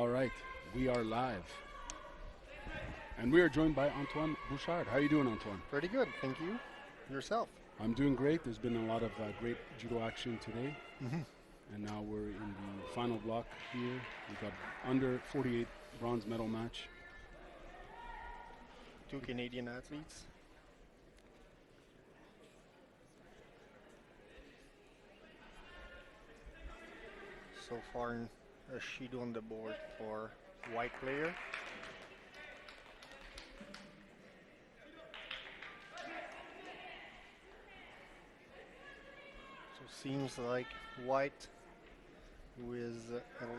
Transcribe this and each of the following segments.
All right, we are live. And we are joined by Antoine Bouchard. How are you doing, Antoine? Pretty good, thank you. Yourself? I'm doing great. There's been a lot of great judo action today. Mm-hmm. And now we're in the final block here. We've got under 48 bronze medal match. Two Canadian athletes. So far, a Shido on the board for white player. So seems like white, who is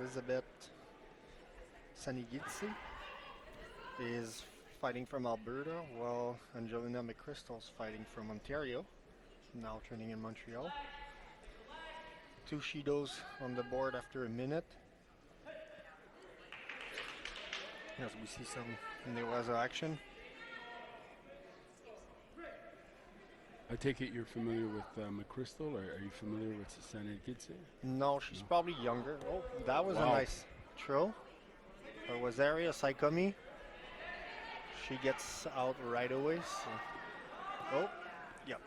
Elizabeth Sanigitsi, is fighting from Alberta, while Angelina McChrystal's fighting from Ontario, now training in Montreal. Two Shidos on the board after a minute. As we see some Newaza action. I take it you're familiar with McChrystal, or are you familiar with Sanad Gidse? No, she's probably younger. Oh, that was Wow. a nice throw. There was area Saikomi. She gets out right away. So. Oh, yep.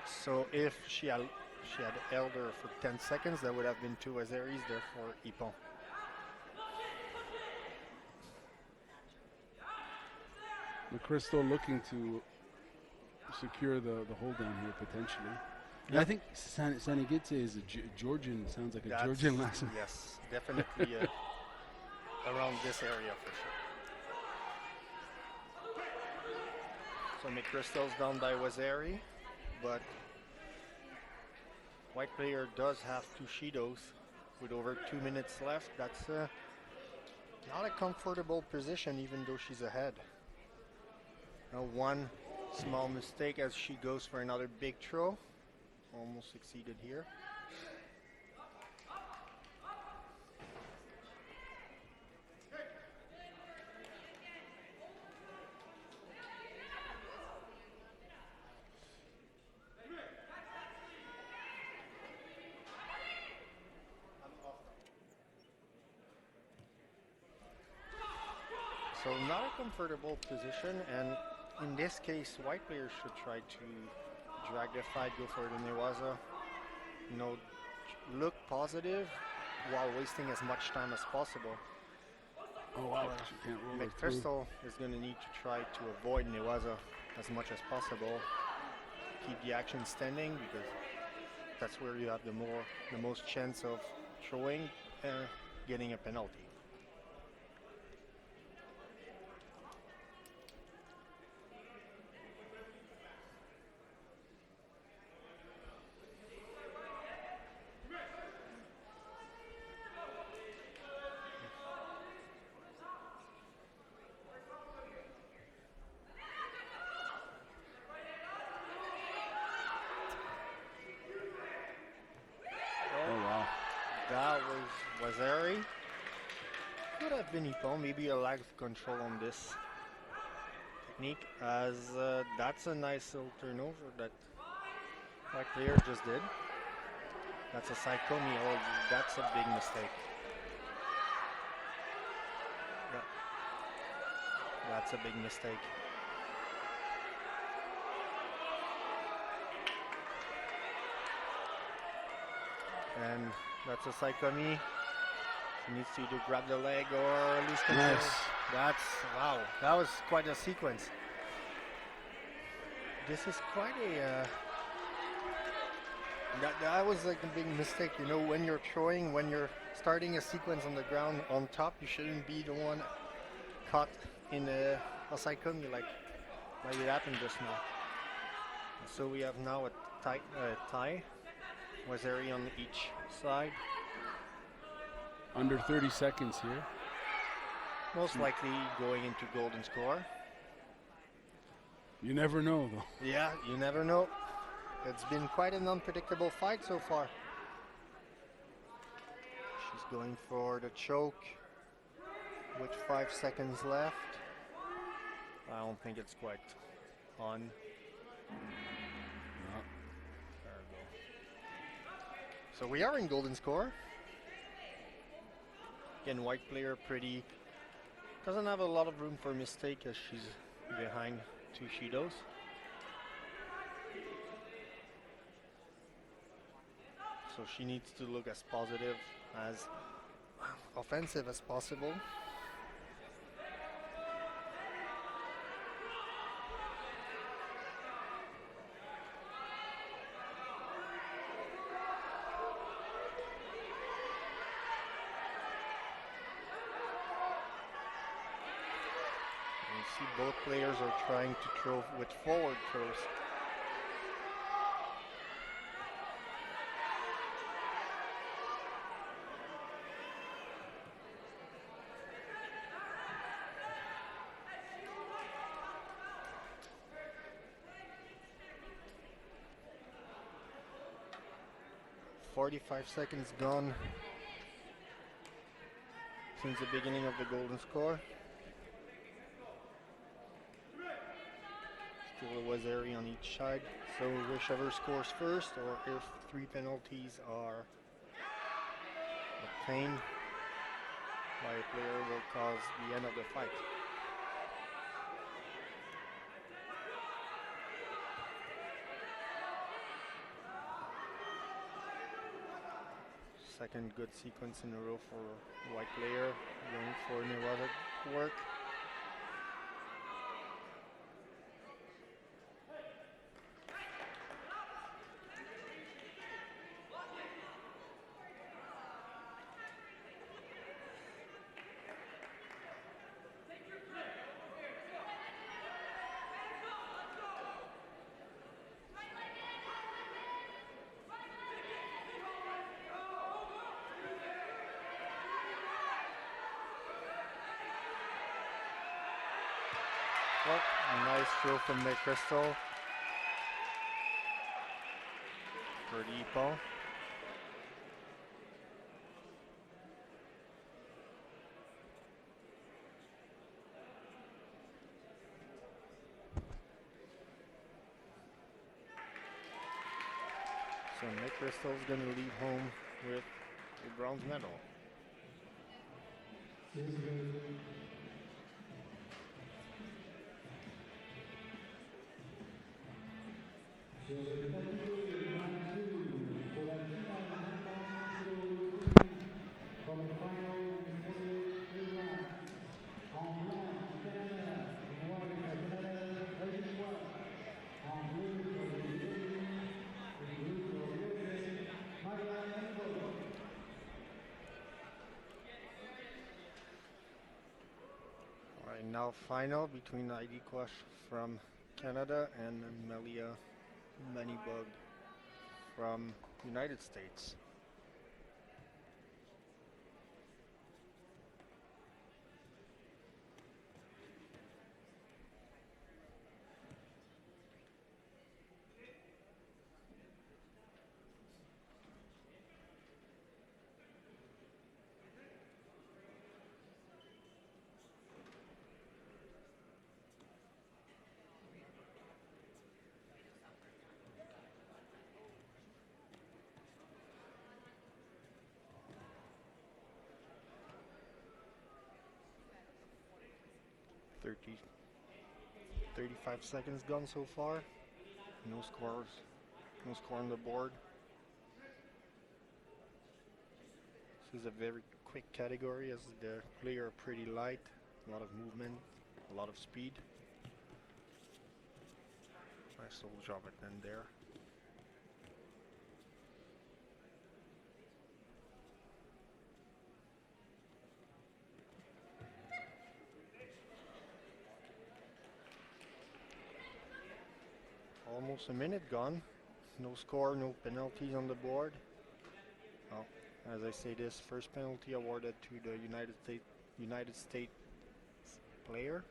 So if she had held her for 10 seconds, that would have been two Azeris there for Ippon. McChrystal looking to secure the hold down here potentially. And Yep. I think Sanigitse is a Georgian, sounds like a That's- Georgian last name. Yes, definitely around this area for sure. So McChrystal's down by Wazeri, but white player does have two Shidos with over 2 minutes left. That's not a comfortable position even though she's ahead. Now one small mistake as she goes for another big throw. Almost succeeded here. So not a comfortable position, and in this case, white players should try to drag the fight, go for the Newaza, look positive while wasting as much time as possible. Oh wow, she can't roll her through. McChrystal is going to need to try to avoid Newaza as much as possible, keep the action standing because that's where you have the most chance of throwing, getting a penalty. Oh wow. That was Wazeri. Could have been Ippon, maybe a lack of control on this technique, as that's a nice little turnover that my player just did. That's a Saikomi, oh, that's a big mistake. Yeah. That's a big mistake. And that's a Saikomi. She needs to either grab the leg or lose control. Nice. That's, wow, that was quite a sequence. This is quite a, that was like a big mistake. You know, when you're throwing, when you're starting a sequence on the ground on top, you shouldn't be the one caught in a Saikomi like it happened just now. So we have now a tie. Wazeri on each side. Under 30 seconds here. Most likely going into golden score. You never know though. Yeah, you never know. It's been quite an unpredictable fight so far. She's going for the choke with 5 seconds left. I don't think it's quite on. No. There we go. So we are in golden score. Again, white player pretty doesn't have a lot of room for mistake as she's behind two Judos. So she needs to look as positive, as offensive as possible. You see both players are trying to throw with forward throws. "45 seconds gone since the beginning of the golden score. Still a Wazari on each side, so whichever scores first, or if 3 penalties are obtained by a player, will cause the end of the fight. Second good sequence in a row for white player, going for neurotic work. Oh, nice throw from the Crystal for the Ipo. So Nick Crystal's going to leave home with a bronze medal. Alright, now final between ID Quash from Canada and Melia Manibug from United States. Thirty 35 seconds gone so far. No scores, no score on the board. This is a very quick category as the player are pretty light, a lot of movement, a lot of speed. Nice little job at the end there. Almost a minute gone. No score, no penalties on the board. Well, as I say this, first penalty awarded to the United States player.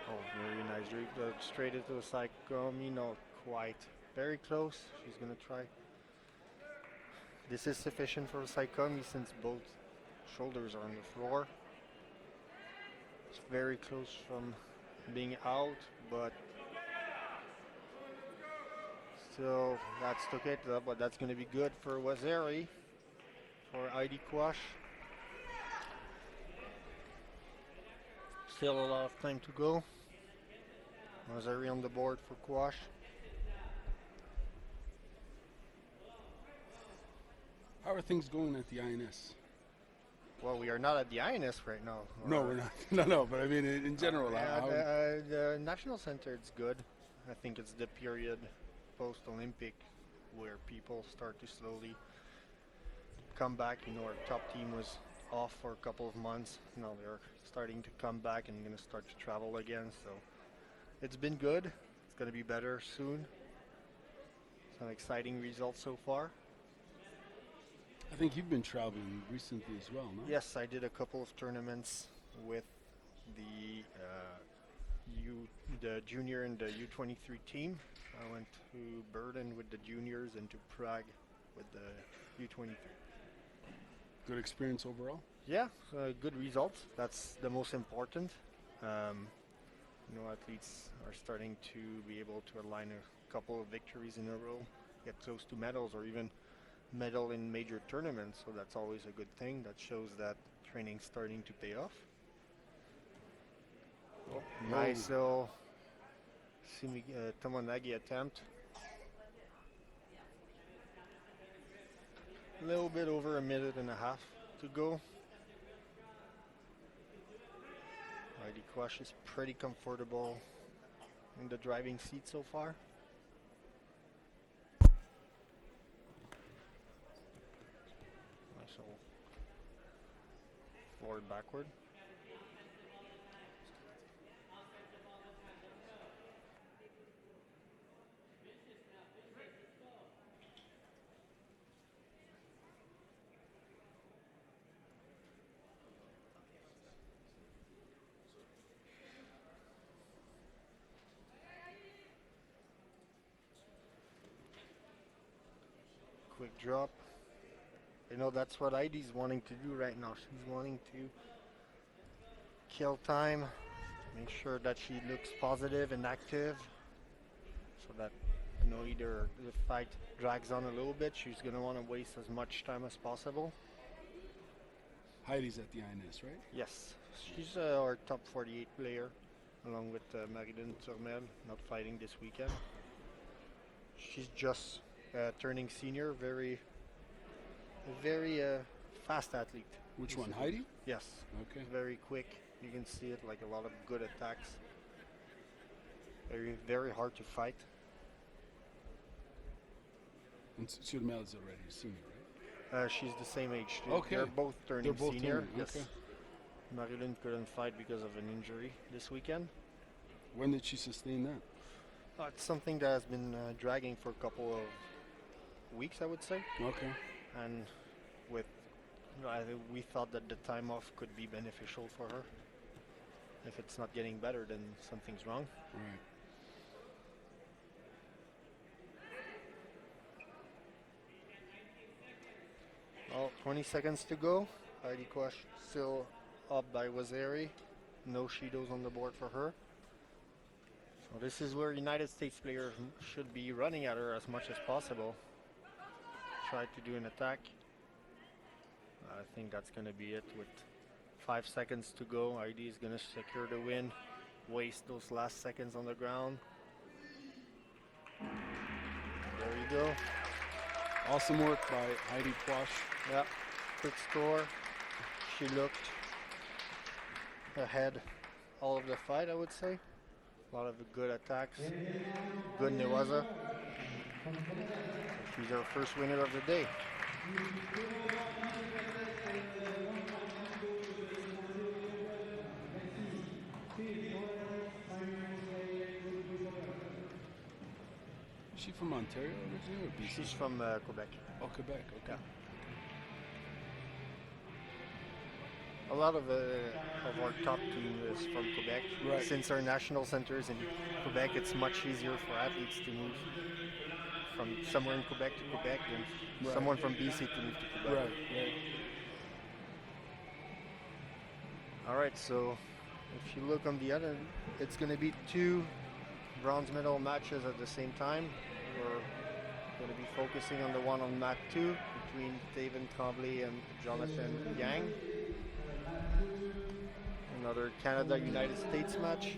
Oh, very nice dribble straight into the Saikomi, not quite. Very close. She's gonna try. This is sufficient for Saikomi since both shoulders are on the floor. It's very close from being out, but So that's okay, but that's going to be good for Wazeri, for Heidi Quash. Still a lot of time to go. Wazeri on the board for Quash. How are things going at the INS? Well, we are not at the INS right now. No, we're not. No, but I mean, in general, the National Center, it's good. I think it's the period post-Olympic where people start to slowly come back. Our top team was off for a couple of months. Now they're starting to come back and going to start to travel again. So it's been good. It's going to be better soon. Some exciting results so far. I think you've been traveling recently as well, no? Yes, I did a couple of tournaments with the the junior and the U23 team. I went to Berlin with the juniors and to Prague with the U23. Good experience overall? Yeah, good results. That's the most important. Athletes are starting to be able to align a couple of victories in a row, get close to medals or even medal in major tournaments, so that's always a good thing. That shows that training's starting to pay off. Nice little Tomonagi attempt. A little bit over a minute and a half to go. Heidi Quash is pretty comfortable in the driving seat so far. Nice little forward backward. Quick drop. That's what Heidi's wanting to do right now. She's wanting to kill time, make sure that she looks positive and active, so that either the fight drags on a little bit. She's going to want to waste as much time as possible. Heidi's at the INS, right? Yes, she's our top 48 player, along with Marilyn Turmel, not fighting this weekend. She's just turning senior, very fast athlete. Which one, Heidi? Yes. Okay. Very quick. You can see it, like a lot of good attacks. Very hard to fight. And Turmel is already a senior, right? She's the same age too. Okay. They're both turning senior. Yes. Okay. Marilyn couldn't fight because of an injury this weekend. When did she sustain that? It's something that has been dragging for a couple of weeks, I would say. Okay. And we thought that the time off could be beneficial for her. If it's not getting better, then something's wrong. Right. Well, 20 seconds to go. Heidi Quash still up by Wazeri. No Shidos on the board for her. So this is where United States players should be running at her as much as possible. Try to do an attack. I think that's going to be it with 5 seconds to go. Heidi is going to secure the win. Waste those last seconds on the ground. There you go. Awesome work by Heidi Quash. Yeah, quick score. She looked ahead all of the fight, I would say. A lot of good attacks. Good Newaza. She's our first winner of the day. Is she from Ontario originally or BC? She's from Quebec. Oh, Quebec, okay. Yeah. A lot of our top team is from Quebec. Right. Since our national center is in Quebec, it's much easier for athletes to move from somewhere in Quebec to Quebec than someone from BC to move to Quebec. Right. All right, so if you look on the other, it's going to be 2 bronze medal matches at the same time. We're Going to be focusing on the one on mat 2 between David Tremblay and Jonathan Yang. Another Canada-United States match.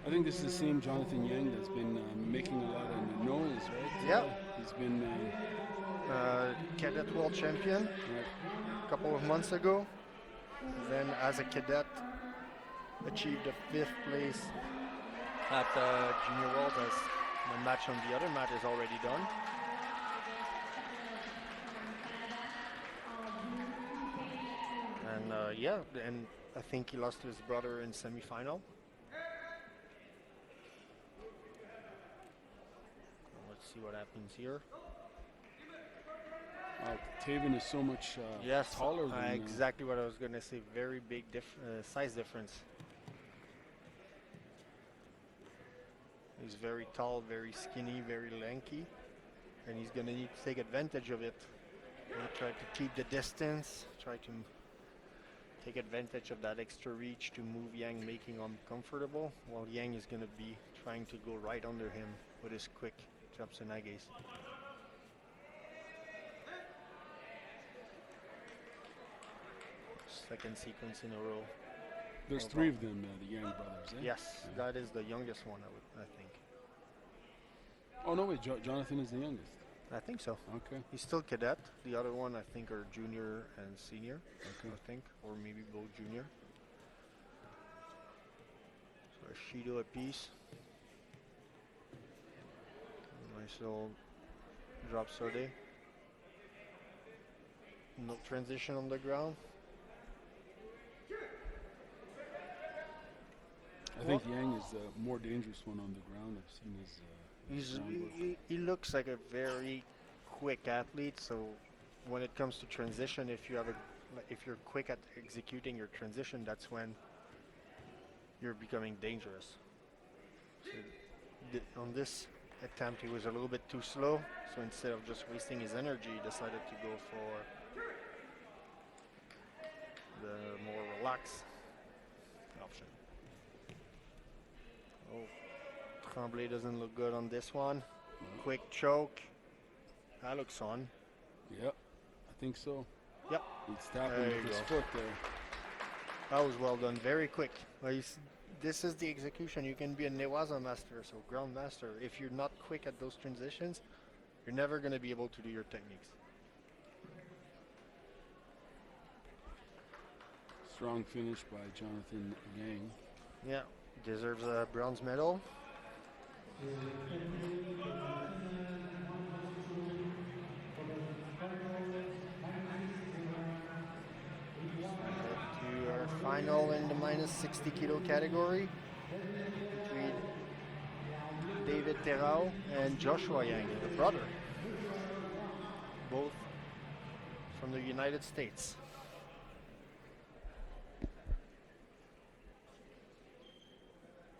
I think this is the same Jonathan Yang that's been making a lot of noise, right? Yeah. He's been cadet world champion right. a couple of months ago. Then as a cadet achieved a 5th place at Junior World, as the match on the other mat is already done. And yeah, and I think he lost to his brother in semi-final. Let's see what happens here. Taven is so much taller than... exactly what I was going to say. Very big size difference. He's very tall, very skinny, very lanky. And he's going to need to take advantage of it. Try to keep the distance. Try to take advantage of that extra reach to move Yang, making him comfortable. While Yang is going to be trying to go right under him with his quick chops and ages. Second sequence in a row. There's 3 of them, the Yang brothers, eh? Yes, yeah. That is the youngest one, I think. Oh, no, wait, Jonathan is the youngest. I think so. Okay. He's still cadet. The other one, I think, are junior and senior, okay. I think, or maybe both junior. So a Shido apiece. Nice little drop sode. No transition on the ground. I think Yang is the more dangerous one on the ground. I've seen his. He looks like a very quick athlete. So when it comes to transition, if you're quick at executing your transition, that's when you're becoming dangerous. So on this attempt, he was a little bit too slow. So instead of just wasting his energy, he decided to go for the more relaxed option. Oh, Tremblay doesn't look good on this one. Quick choke. That looks on. Yep, I think so. Yep. He's tapping with his foot there. That was well done. Very quick. This is the execution. You can be a Newaza master, so ground master. If you're not quick at those transitions, you're never going to be able to do your techniques. Strong finish by Jonathan Yang. Yeah, deserves a bronze medal. To our final in the minus 60 kilo category between David Terrao and Joshua Yang, the brother, both from the United States.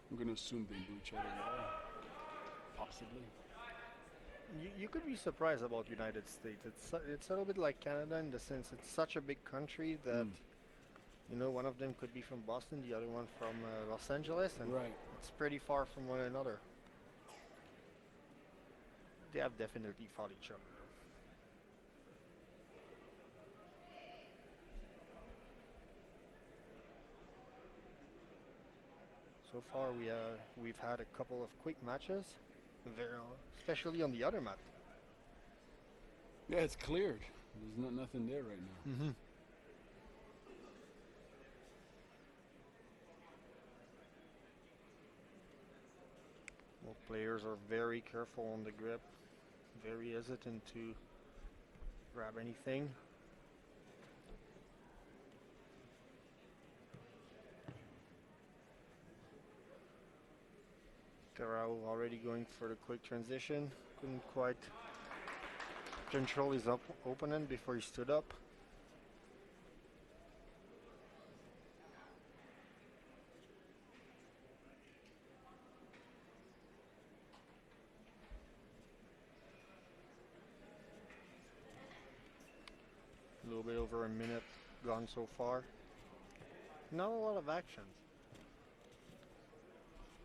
I'm going to assume they do each other well. Possibly. You could be surprised about United States. It's a little bit like Canada in the sense it's such a big country that you know, one of them could be from Boston, the other one from Los Angeles, and it's pretty far from one another. They have definitely fought each other. So far, we've had a couple of quick matches, especially on the other mat. Yeah, it's cleared. There's nothing there right now. Mm-hmm. Well, players are very careful on the grip, very hesitant to grab anything. Terrao already going for the quick transition. Couldn't quite control his opponent before he stood up. A little bit over a minute gone so far. Not a lot of action.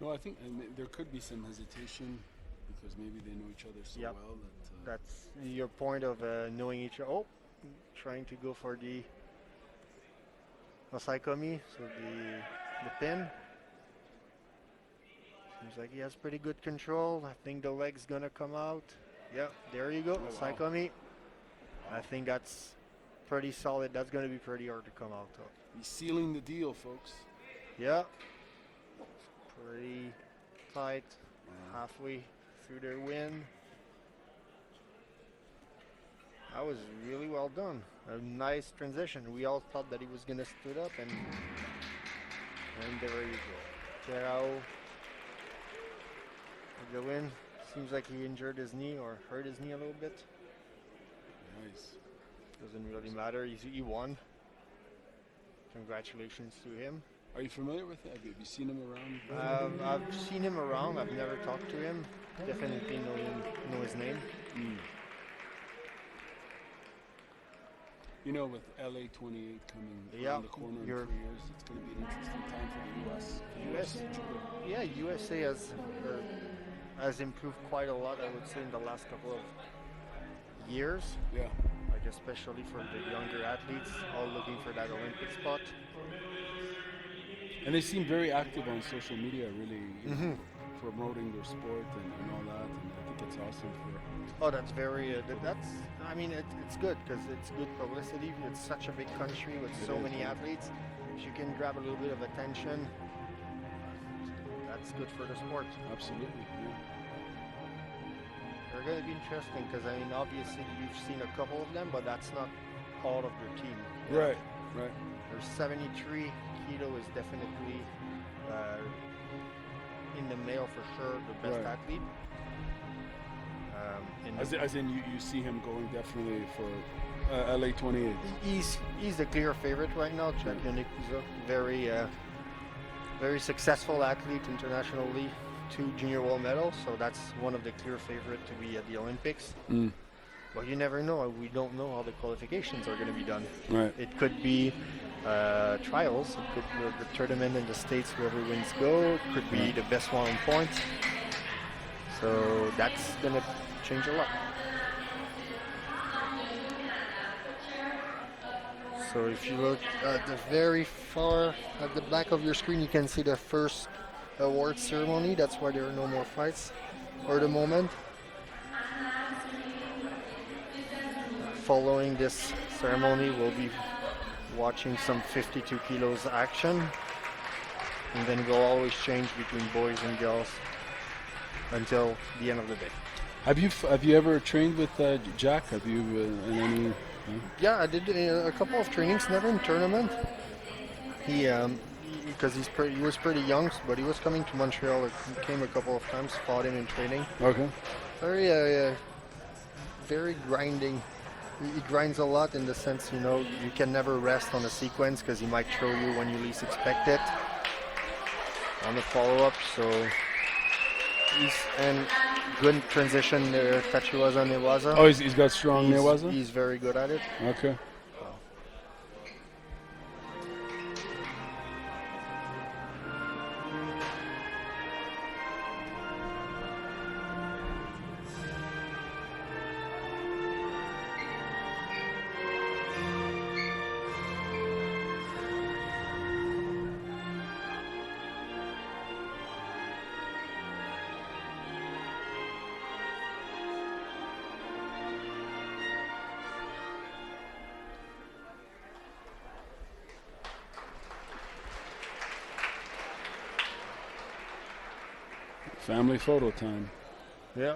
No, I think there could be some hesitation because maybe they know each other so Yep. well that. That's your point of knowing each other. Oh, trying to go for the Osaikomi, so the pin. Seems like he has pretty good control. I think the leg's gonna come out. Yeah, there you go, Oh, Osaikomi. Wow. I think that's pretty solid. That's gonna be pretty hard to come out of. He's sealing the deal, folks. Yeah, pretty tight. Wow. Halfway through their win. That was really well done. A nice transition. We all thought that he was gonna stood up, and there you go. Terao with the win. Seems like he injured his knee or hurt his knee a little bit. Nice. Doesn't really matter. He won. Congratulations to him. Are you familiar with him? Have you seen him around? I've seen him around. I've never talked to him. Definitely know his name. Mm. You know, with LA 28 coming around the corner in 3 years, it's going to be an interesting time for the U.S. Judo. Yeah, USA has improved quite a lot, I would say, in the last couple of years. Yeah. Like especially for the younger athletes, all looking for that Olympic spot. And they seem very active on social media, really promoting their sport and all that. And I think it's awesome for. Oh, that's very. I mean, it's good because it's good publicity. It's such a big country with so many athletes. If you can grab a little bit of attention, that's good for the sport. Absolutely. Yeah. They're going to be interesting because I mean, obviously you've seen a couple of them, but that's not all of their team. Right. There's 73. Keto is definitely in the male for sure, the best athlete. As in you see him going definitely for LA 28. He's the clear favorite right now. Jack Yonikuza, very successful athlete internationally, 2 junior world medals, so that's one of the clear favorite to be at the Olympics. But you never know. We don't know how the qualifications are going to be done. Right. It could be trials. It could be the tournament in the States where wins go. It could be the best one on points. So that's going to change a lot. So if you look at the very far at the back of your screen, you can see the first award ceremony. That's why there are no more fights for the moment. Following this ceremony, we'll be watching some 52 kilos action, and then we'll always change between boys and girls until the end of the day. Have you ever trained with Jack? Have you in any? Yeah, I did a couple of trainings, never in tournament. He because he was pretty young, but he was coming to Montreal. He came a couple of times, fought him in training. Okay. Very grinding. He grinds a lot in the sense, you can never rest on a sequence because he might throw you when you least expect it on the follow-up. So and good transition Tachiwaza Newaza. Oh, he's got strong Newaza? He's very good at it. Okay. Family photo time. Yeah.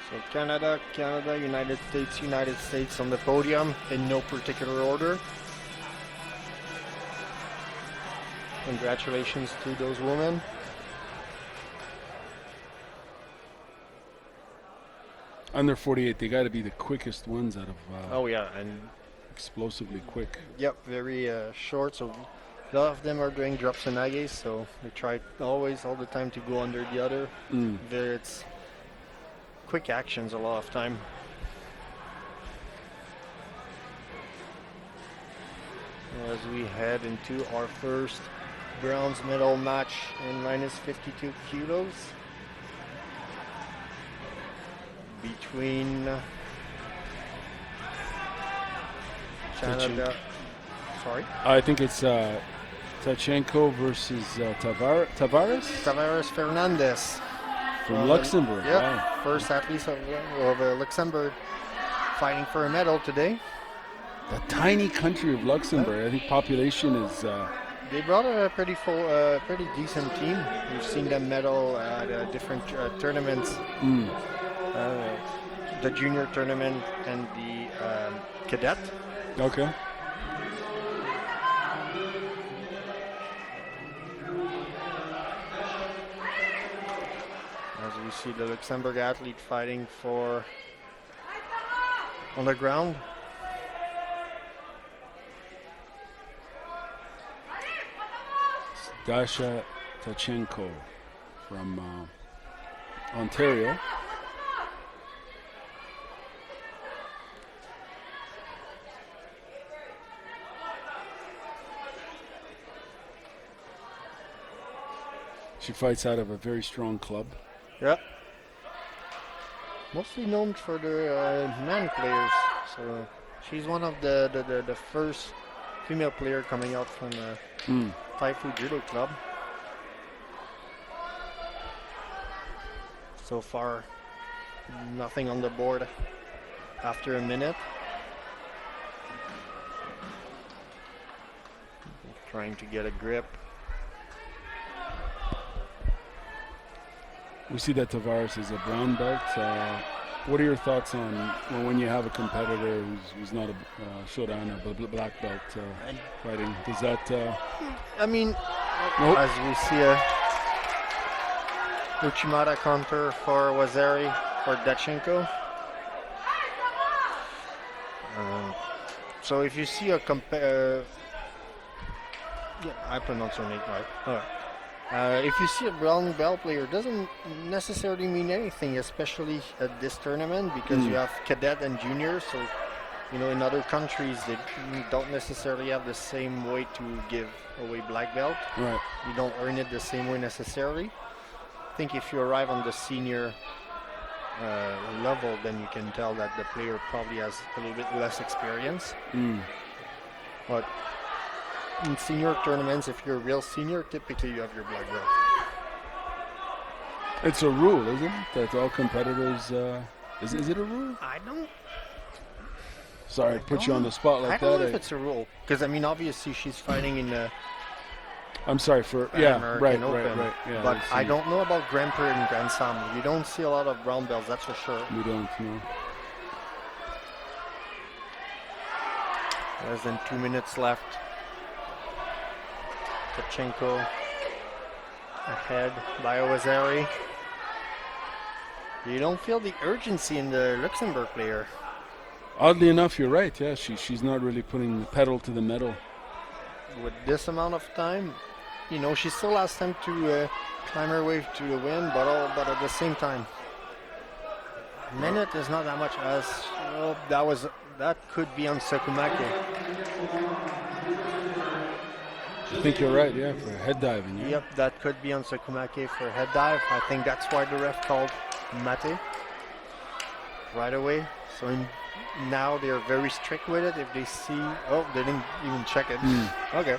So Canada, United States on the podium in no particular order. Congratulations to those women. Under 48, they got to be the quickest ones out of. Oh yeah, and explosively quick. Yep, very short. So a lot of them are doing drops and nages, so they try always, all the time, to go under the other. It's quick actions a lot of time. as we head into our first bronze medal match in minus 52 kilos between Canada. Sorry? I think it's Tachenko versus Tavares? Tavares Fernandez. From Luxembourg. Yeah, wow. First athletes of Luxembourg fighting for a medal today. The tiny country of Luxembourg, I think population is... They brought a pretty decent team. We've seen them medal at different tournaments. The junior tournament and the cadet. Okay. As we see the Luxembourg athlete fighting for on the ground. Dasha Tachenko from Ontario. She fights out of a very strong club. Yeah. Mostly known for the man players. So she's one of the first female player coming out from Taifu Judo Club. So far, nothing on the board after a minute. Trying to get a grip. We see that Tavares is a brown belt. What are your thoughts on when you have a competitor who's not a Shodan or black belt fighting? Does that... I mean, as we see a Uchimata counter for Wazari or Dachenko. So if you see a yeah, I pronounce her name right. All right. If you see a brown belt player, doesn't necessarily mean anything, especially at this tournament, because you have cadet and junior. So, you know, in other countries, they don't necessarily have the same way to give away black belt. Right. You don't earn it the same way necessarily. I think if you arrive on the senior level, then you can tell that the player probably has a little bit less experience. But in senior tournaments, if you're a real senior, typically you have your black belt. It's a rule, isn't it? That all competitors... Is it a rule? I don't... Sorry, I put you on the spot like that. I don't know if it's a rule. Because, I mean, obviously she's fighting in the... I'm sorry for... Yeah, right. Yeah, but I don't know about Grand Prix and Grand Slam. You don't see a lot of brown belts, that's for sure. We don't, no. Less than 2 minutes left. Tachenko ahead by Owazari. You don't feel the urgency in the Luxembourg player. Oddly enough, you're right. Yeah, she's not really putting the pedal to the metal. With this amount of time, you know, she still has time to climb her way to the win, but at the same time, minute is not that much. As that could be on Sakumake. I think you're right, yeah, for head diving. Yeah? Yep, that could be on Sakumake for head dive. I think that's why the ref called Mate right away. So now they're very strict with it. If they see, oh, they didn't even check it. Okay,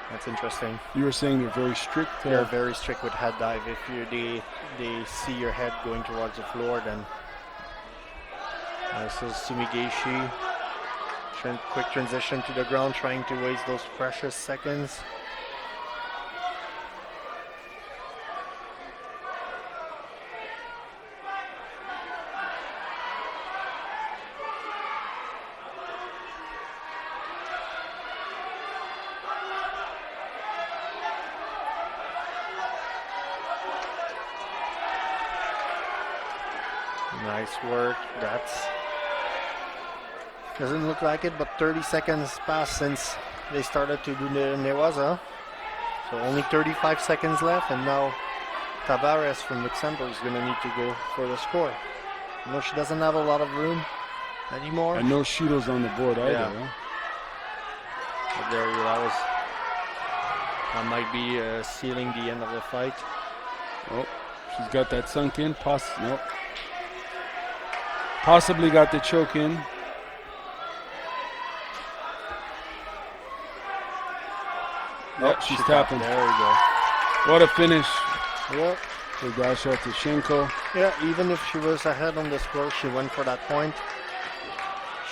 that's interesting. You were saying they're very strict. They're very strict with head dive. If they see your head going towards the floor, then this is Sumigeshi. Quick transition to the ground, trying to waste those precious seconds. Nice work. Doesn't look like it, but 30 seconds passed since they started to do the Newaza. So only 35 seconds left, and now Tavares from Luxembourg is going to need to go for the score. I know she doesn't have a lot of room anymore. And no Shido's on the board either. Yeah. That might be sealing the end of the fight. Oh, she's got that sunk in. Nope. Possibly got the choke in. Yep, she's tapping. There we go. What a finish. Yep. For Dasha Tishenko. Yeah, even if she was ahead on the score, she went for that point.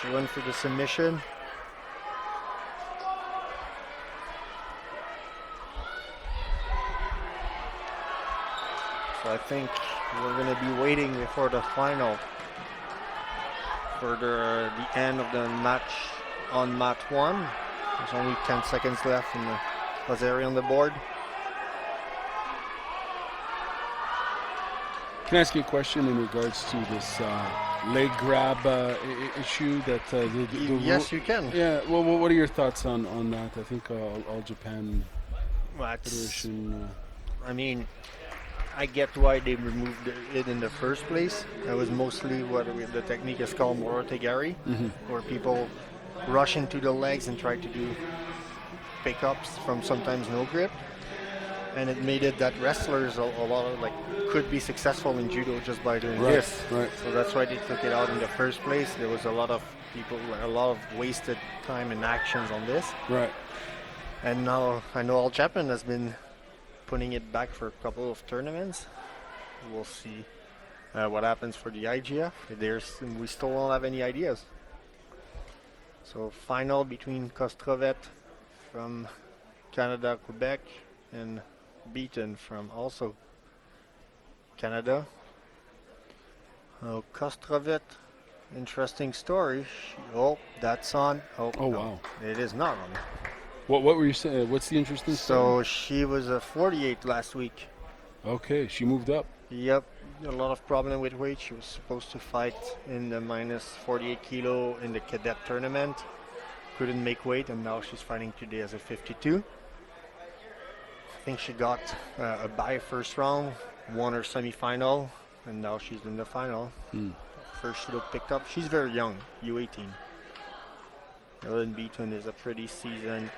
She went for the submission. So I think we're going to be waiting before the final for the end of the match on mat 1. There's only 10 seconds left in the Lazari on the board. Can I ask you a question in regards to this leg grab issue? Yes, you can. Yeah. Well, what are your thoughts on that? I think all Japan Federation. I mean, I get why they removed it in the first place. That was mostly what the technique is called morotegari, where people rush into the legs and try to do pickups from sometimes no grip. And it made it that wrestlers a lot of could be successful in judo just by doing this. Right. So that's why they took it out in the first place. There was a lot of wasted time and actions on this. Right. And now I know All Japan has been putting it back for a couple of tournaments. We'll see what happens for the IGF. We still don't have any ideas. So final between Kostrovet from Canada, Quebec, and Beaton from also Canada. Kostrovet, interesting story. That's on. Oh no, wow. It is not on. What were you saying? What's the interesting story? So she was a 48 last week. Okay, she moved up. Yep, a lot of problem with weight. She was supposed to fight in the minus 48 kilo in the cadet tournament. Couldn't make weight, and now she's fighting today as a 52. I think she got a bye first round, won her semifinal, and now she's in the final. First judo picked up. She's very young, U18. Ellen Beaton is a pretty seasoned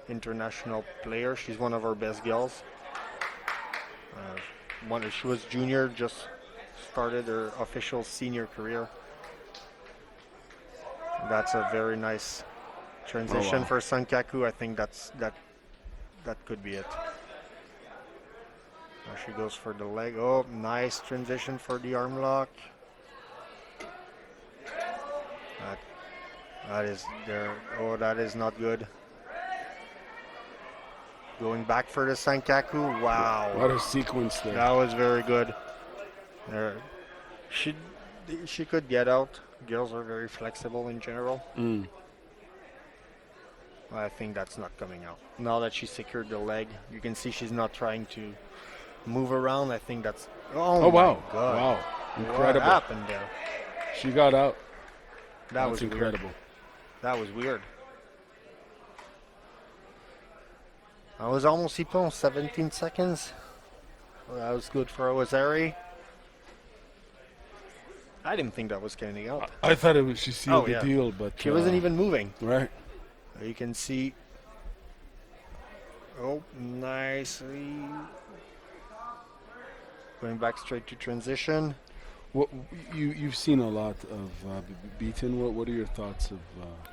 international player. She's one of our best girls. She was junior, just started her official senior career. That's a very nice transition for Sankaku. I think that could be it. Now she goes for the leg. Oh, nice transition for the arm lock. That is there. Oh, that is not good. Going back for the Sankaku. Wow. What a sequence there. That was very good. She could get out. Girls are very flexible in general. I think that's not coming out. Now that she secured the leg, you can see she's not trying to move around. I think that's... Oh wow. God. Wow. Incredible. What happened there? She got out. That was incredible. Weird. That was weird. I was almost Ippon, 17 seconds. Well, that was good for Owazari. I didn't think that was getting out. I thought it was she sealed the deal, but she wasn't even moving. Right. You can see. Oh, nicely. Going back straight to transition. What you've seen a lot of Beaton. What are your thoughts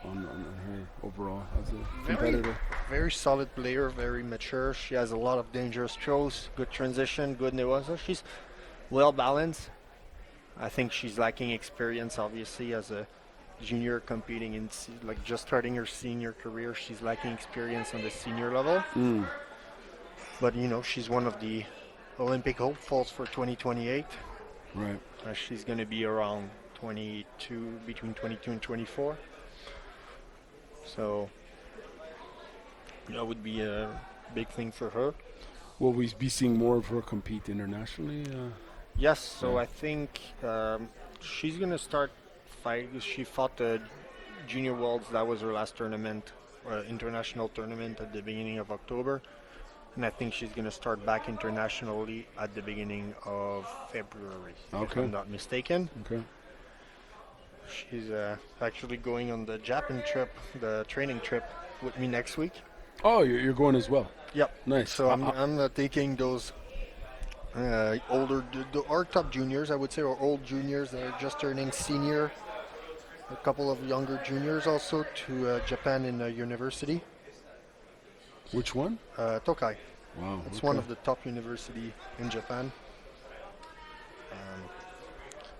on her overall as a competitor? Very solid player, very mature. She has a lot of dangerous throws, good transition, good nuance. She's well balanced. I think she's lacking experience, obviously, as a junior competing in just starting her senior career. She's lacking experience on the senior level. But she's one of the Olympic hopefuls for 2028. Right. She's going to be around 22, between 22 and 24. So that would be a big thing for her. Will we be seeing more of her compete internationally? Yes. So I think she's going to start fighting. She fought the Junior Worlds. That was her last tournament, international tournament at the beginning of October. And I think she's going to start back internationally at the beginning of February, if I'm not mistaken. Okay. She's actually going on the Japan trip, the training trip with me next week. Oh, you're going as well. Yep. Nice. So I'm taking those older, our top juniors, I would say, or old juniors that are just turning senior. A couple of younger juniors also to Japan in university. Which one? Tokai. Wow. It's one of the top university in Japan.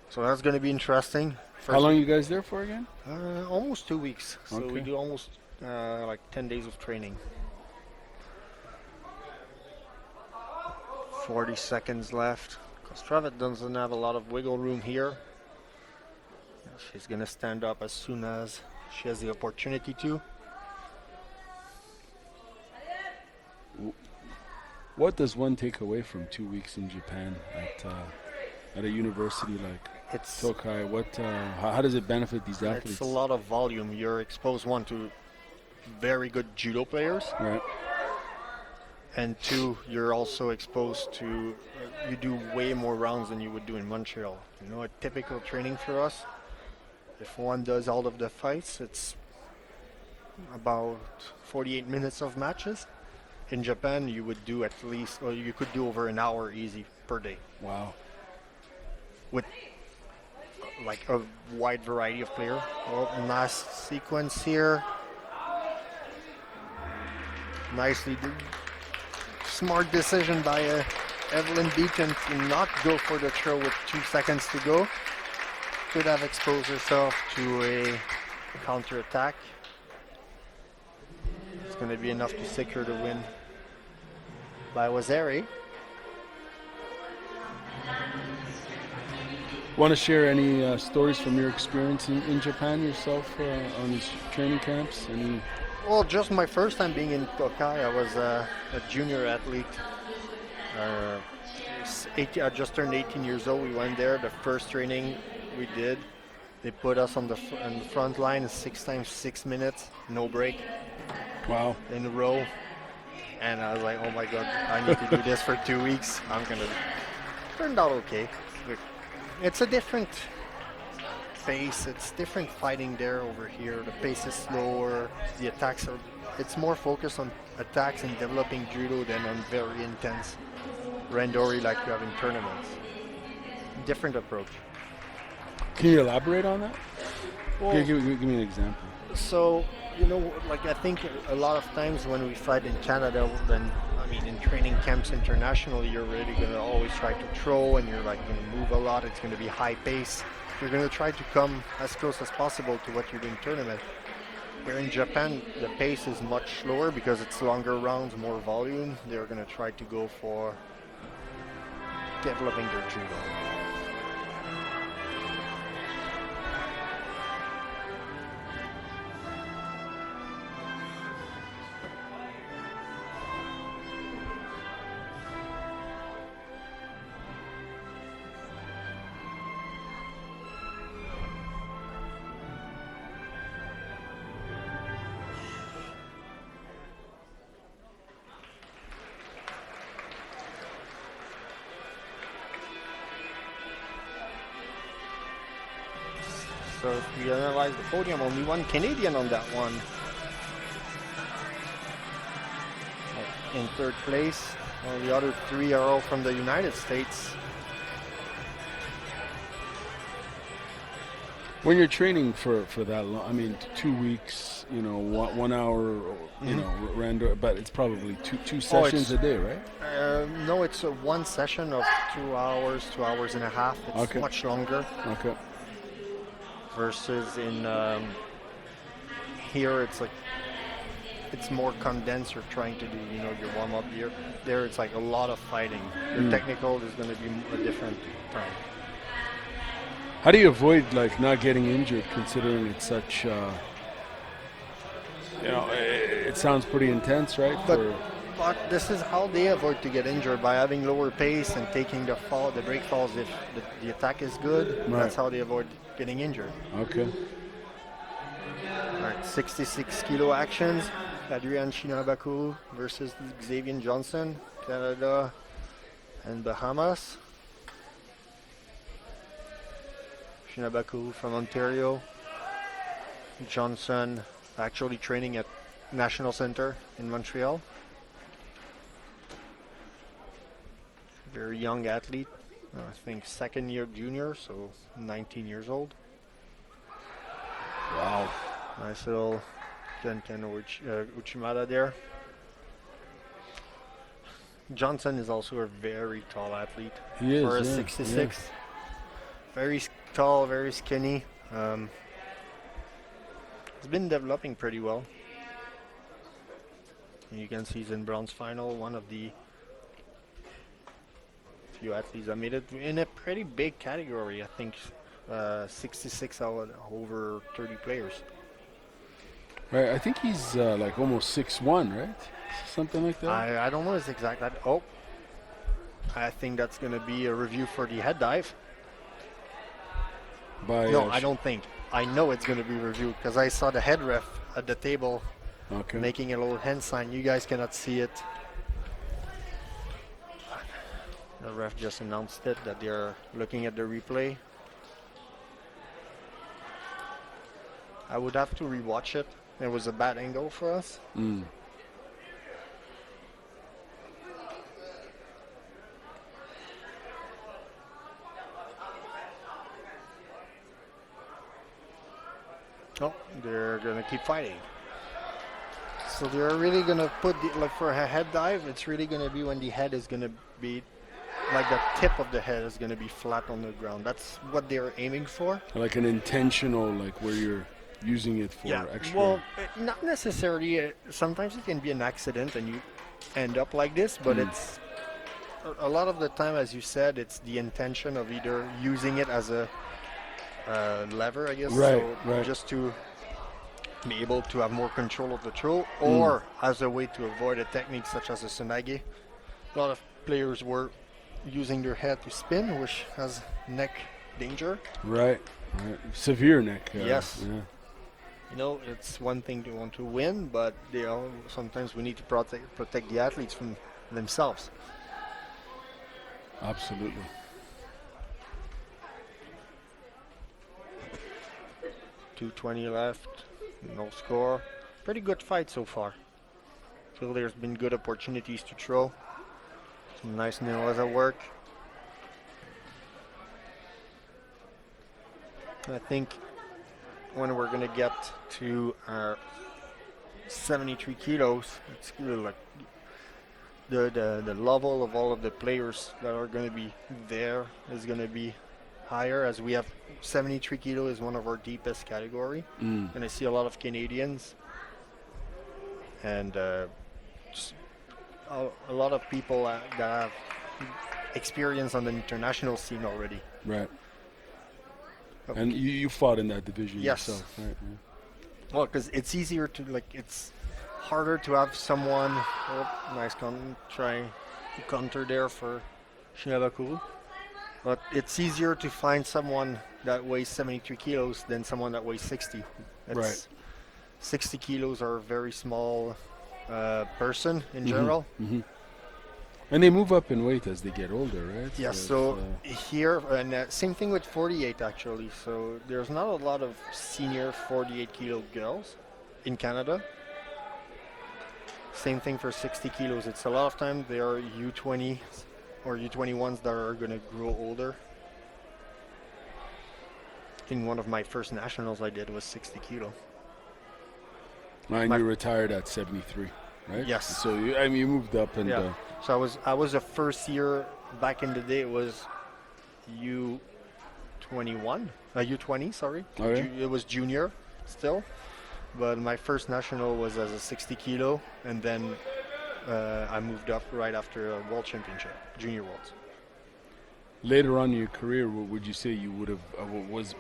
So that's going to be interesting. How long are you guys there for again? Almost 2 weeks. So we Okay. do almost like 10 days of training. 40 seconds left. Kostravet doesn't have a lot of wiggle room here. She's going to stand up as soon as she has the opportunity to. What does one take away from 2 weeks in Japan at a university like It's Tokai? How does it benefit these athletes? It's a lot of volume. You're exposed, one, to very good judo players, Right. and two, you're also exposed to, you do way more rounds than you would do in Montreal. You know, a typical training for us, if one does all of the fights, it's about 48 minutes of matches. In Japan, you would do at least, or you could do over an hour easy per day, Wow. with like a wide variety of players. Oh, nice sequence here. Nicely done. Smart decision by Evelyn Beacon to not go for the throw with 2 seconds to go. Could have exposed herself to a counter-attack. It's going to be enough to secure the win by Wazeri. Want to share any stories from your experience in Japan yourself on these training camps? Any? Well, just my first time being in Tokai. I was a junior athlete. I just turned 18 years old. We went there. The first training we did, they put us on the front line, 6 times 6 minutes, no break, Wow. in a row. And I was like, oh my God, I need to do this for 2 weeks. Turned out okay. It's a different pace. It's different fighting there over here. The pace is slower. The attacks are. It's more focused on attacks and developing judo than on very intense randori like you have in tournaments. Different approach. Can you elaborate on that? Well, Give me an example. so, you know, like I think a lot of times when we fight in Canada, then in training camps internationally, you're really going to always try to throw, and you're like going to move a lot. It's going to be high pace. You're going to try to come as close as possible to what you do in tournament. Here in Japan, the pace is much slower because it's longer rounds, more volume. They're going to try to go for developing their judo. So if we analyze the podium, only one Canadian on that one. In third place, all the other 3 are all from the United States. When you're training for that long, 2 weeks, 1 hour, random, but it's probably two sessions a day, right? No, it's one session of 2 hours, 2 hours and a half. It's Okay. much longer. Okay. Versus in here, it's like it's more condensed. You're trying to do, your warm up here. There, it's like a lot of fighting. Your technical is going to be a different time. How do you avoid not getting injured, considering it's such? It sounds pretty intense, right? But this is how they avoid to get injured, by having lower pace and taking the break falls if the attack is good. Right. That's how they avoid getting injured. Okay. All right, 66 kilo actions. Adrian Shinabaku versus Xavier Johnson, Canada and Bahamas. Shinabaku from Ontario. Johnson actually training at National Center in Montreal. Very young athlete. I think second year junior, so 19 years old. Wow. Nice little Ken Uchimata there. Johnson is also a very tall athlete. He is, for a yeah, 66. yeah. Very tall, very skinny. He's been developing pretty well. You can see he's in bronze final, one of the few athletes that made it in a pretty big category. I think 66 out of over 30 players. Right, I think he's like almost 6'1", right? Something like that. I don't know his exact. Oh, I think that's going to be a review for the head dive. No, I don't think. I know it's going to be reviewed because I saw the head ref at the table making a little hand sign. You guys cannot see it. The ref just announced it that they're looking at the replay. I would have to rewatch it. It was a bad angle for us. Oh, they're gonna keep fighting. So they're really gonna put like for a head dive, it's really gonna be when the head is gonna be like the tip of the head is gonna be flat on the ground. That's what they're aiming for. Like an intentional, like where you're using it for extra. Well, not necessarily. Sometimes it can be an accident and you end up like this, but it's a lot of the time, as you said, it's the intention of either using it as a lever, I guess, right. just to be able to have more control of the throw, or as a way to avoid a technique such as a tsunagi. A lot of players were using their head to spin, which has neck danger. Right. Severe neck. Yes. Yeah. You know, it's one thing to want to win, but sometimes we need to protect the athletes from themselves. Absolutely. .220 left, no score. Pretty good fight so far. Feel there's been good opportunities to throw. Some nice Neoza work. I think when we're gonna get to 73 kilos, it's really like the level of all of the players that are gonna be there is gonna be higher, as we have 73 kilo is one of our deepest category, and I see a lot of Canadians and just a lot of people that have experience on the international scene already. Right. Okay. And you fought in that division yourself, right? Yeah. Well, because it's easier to it's harder to have someone. Oh, nice try to counter there for Shinabaku. But it's easier to find someone that weighs 73 kilos than someone that weighs 60. Right. 60 kilos are a very small person in general. Mm-hmm. And they move up in weight as they get older, right? Yeah, so here, and same thing with 48 actually. So there's not a lot of senior 48 kilo girls in Canada. Same thing for 60 kilos. It's a lot of time they are U20 or U21s that are going to grow older. I think one of my first nationals I did was 60 kilo. And you retired at 73, right? Yes. So you moved up and. Yeah. So I was a first year back in the day. It was U20, sorry. Oh, yeah? It was junior still, but my first national was as a 60 kilo, and then I moved up right after a world championship, junior worlds. Later on in your career, would you say you would have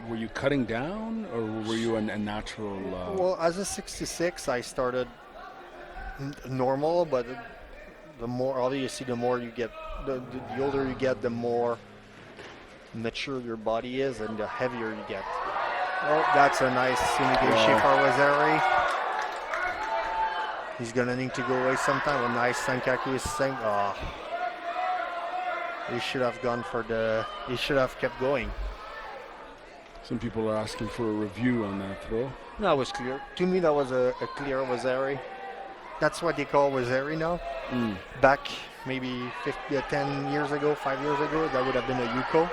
were you cutting down, or were you a natural? Well, as a 66, I started normal, but the more obviously, the more you get, the older you get, the more mature your body is, and the heavier you get. Oh, that's a nice Sunige Shefar. He's gonna need to go away sometime. A nice Sankaku is saying, oh. He should have gone for he should have kept going. Some people are asking for a review on that throw. That was clear. To me, that was a clear Wazari. That's what they call Wazari now. Back maybe 10 years ago, 5 years ago, that would have been a Yuko.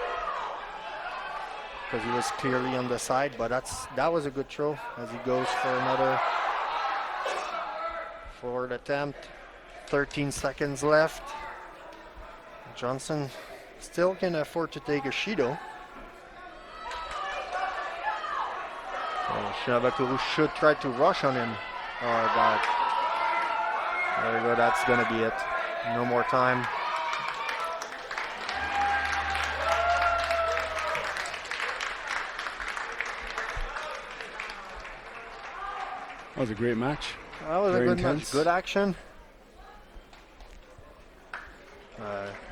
Because he was clearly on the side, but that was a good throw as he goes for another forward attempt. 13 seconds left. Johnson still can afford to take a Shido. Shinabakuru should try to rush on him. Oh, God. There we go, that's going to be it. No more time. That was a great match. That was Very a good intense. match. Good action.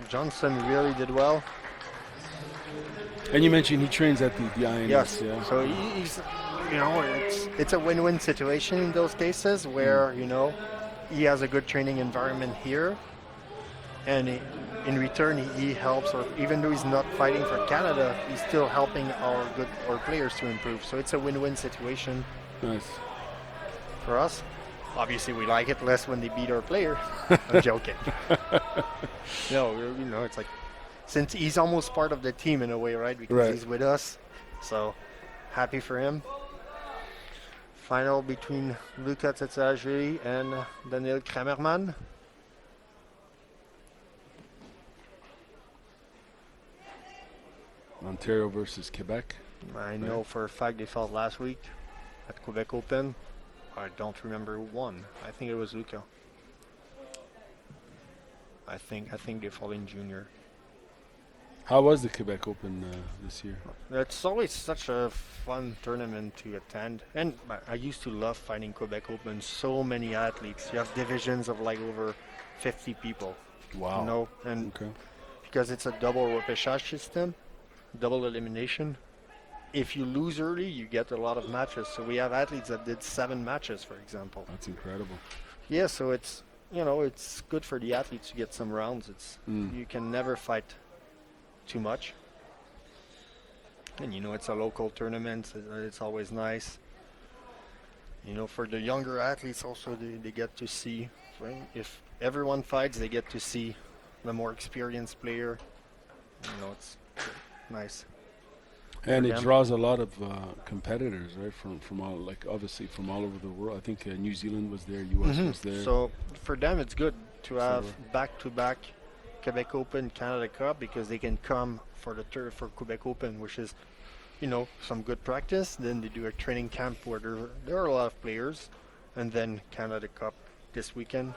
Johnson really did well. And you mentioned he trains at the INS. Yes. Yeah. So he's, it's a win-win situation in those cases where, he has a good training environment here. And in return, he helps, or even though he's not fighting for Canada, he's still helping our players to improve. So it's a win-win situation. Nice. For us. Obviously, we like it less when they beat our player. I'm joking. No, it's like, since he's almost part of the team in a way, right? Because he's with us. So, happy for him. Final between Luca Tsetsalashvili and Daniel Kramerman. Ontario versus Quebec. I know for a fact they fought last week at Quebec Open. I don't remember who won. I think it was Luca. I think they fought in junior. How was the Quebec Open this year? It's always such a fun tournament to attend. And I used to love fighting Quebec Open. So many athletes. You have divisions of like over 50 people. Wow. And Okay. because it's a double repêchage system, double elimination. If you lose early, you get a lot of matches. So we have athletes that did 7 matches, for example. That's incredible. Yeah, so it's it's good for the athletes to get some rounds. You can never fight too much. And it's a local tournament. It's always nice. For the younger athletes also, they get to see, if everyone fights, they get to see the more experienced player. It's nice. And it draws a lot of competitors, right? From all, obviously from all over the world. I think New Zealand was there, US was there. So for them, it's good to have back-to-back Quebec Open, Canada Cup, because they can come for for Quebec Open, which is, some good practice. Then they do a training camp where there are a lot of players, and then Canada Cup this weekend.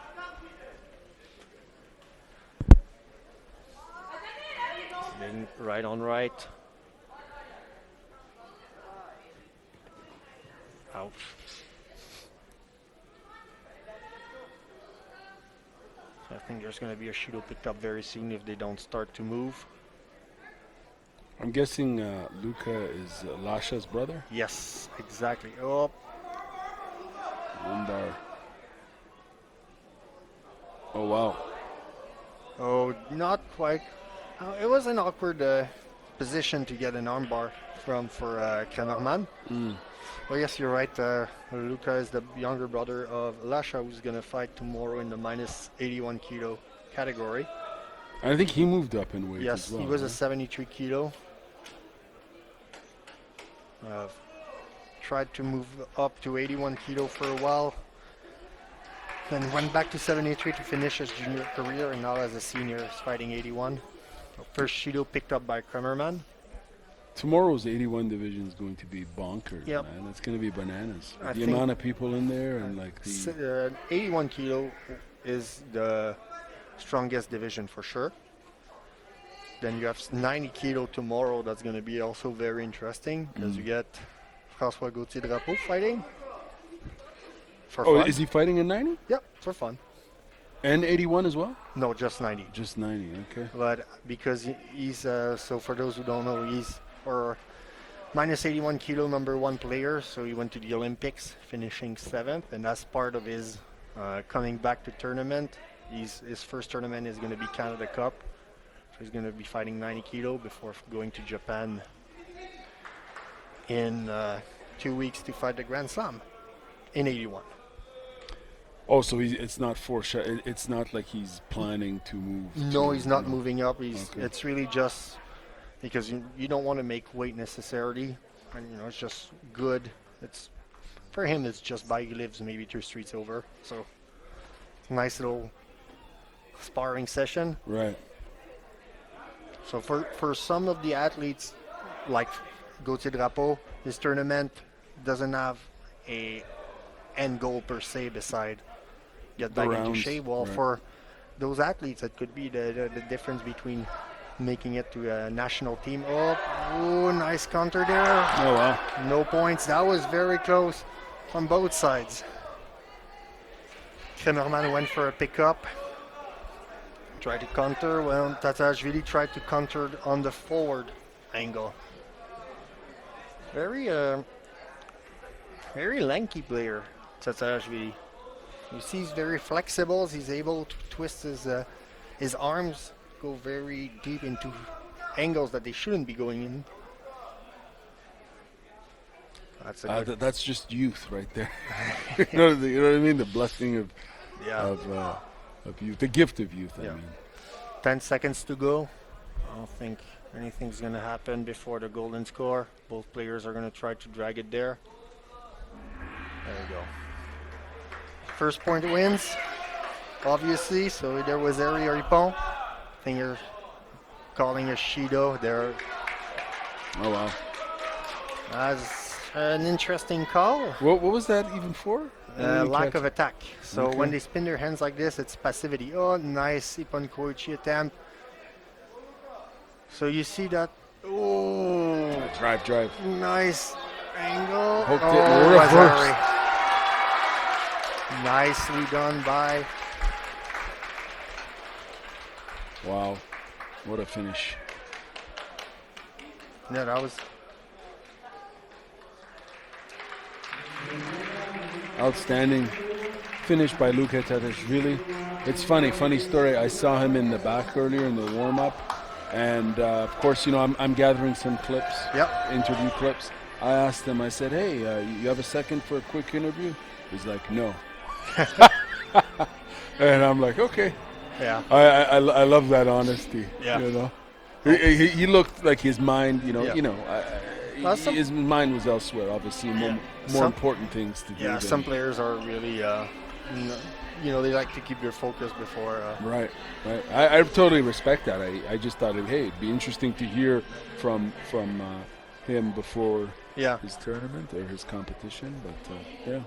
Then right on right. Ouch. So I think there's going to be a Shido picked up very soon if they don't start to move. I'm guessing Luca is Lasha's brother? Yes, exactly. Oh. Lundar. Oh, wow. Oh, not quite. It was an awkward position to get an armbar for Kramerman. Well, yes, you're right. Luca is the younger brother of Lasha, who's going to fight tomorrow in the minus 81 kilo category. I think he moved up in weight Yes, as well. he was a 73 kilo. Tried to move up to 81 kilo for a while. Then went back to 73 to finish his junior career, and now as a senior is fighting 81. First Shido picked up by Kramerman. Tomorrow's 81 division is going to be bonkers, Yep. man. It's going to be bananas. I The think amount of people in there and like the 81 kilo is the strongest division for sure. Then you have 90 kilo tomorrow. That's going to be also very interesting because you get François Gauthier Drapeau fighting. For Oh, fun. is he fighting in 90? Yep, for fun. And 81 as well? No, just 90. Just 90, okay. But because he's, so for those who don't know, he's minus 81 kilo #1 player. So he went to the Olympics, finishing 7th. And as part of his coming back to tournament, his first tournament is going to be Canada Cup. So he's going to be fighting 90 kilo before going to Japan in 2 weeks to fight the Grand Slam in 81. Oh, so it's not it's not like he's planning to move. No, he's not no. moving up. Okay. It's really just because you don't want to make weight necessarily, and it's just good. It's for him. It's just by he lives maybe 2 streets over, so nice little sparring session. Right. So for some of the athletes, like Gauthier Drapeau, this tournament doesn't have a end goal per se beside get The back rounds, into shape. Well, right. for those athletes, it could be the difference between making it to a national team. Oh, nice counter there. Oh wow. No points. That was very close on both sides. Kremerman went for a pickup. Tried to counter. Well, Tatarashvili tried to counter on the forward angle. Very lanky player, Tatarashvili. You see, he's very flexible. He's able to twist his arms, go very deep into angles that they shouldn't be going in. That's a good. That's just youth right there. you know what I mean? The blessing of Yeah. of youth, the gift of youth. Yeah. I mean. 10 seconds to go. I don't think anything's going to happen before the golden score. Both players are going to try to drag it there. There you go. First point wins, obviously. So there was Harry Ripon. I think you're calling a Shido there. Oh wow. That's an interesting call. What was that even for? I didn't Lack catch of attack. So Okay. when they spin their hands like this, it's passivity. Oh, nice Ippon Koichi attempt. So you see that. Oh, Drive. nice angle. Hooked it. Oh, Reverse. Wazari. Nicely done by. Wow. What a finish. Yeah, that was. Outstanding finish by Luka Tatashvili. It's funny story. I saw him in the back earlier in the warm-up, and of course, I'm gathering some clips, Yep. interview clips. I asked him. I said, "Hey, you have a second for a quick interview?" He's like, "No," and I'm like, "Okay." Yeah. I love that honesty. Yeah. He looked like his mind. Yeah. Well, some- His mind was elsewhere. Obviously, more Some- important things to do. Yeah, than- some players are really, they like to keep their focus before. Right. I totally respect that. I just thought, it'd be interesting to hear from him before Yeah. his tournament or his competition. But yeah.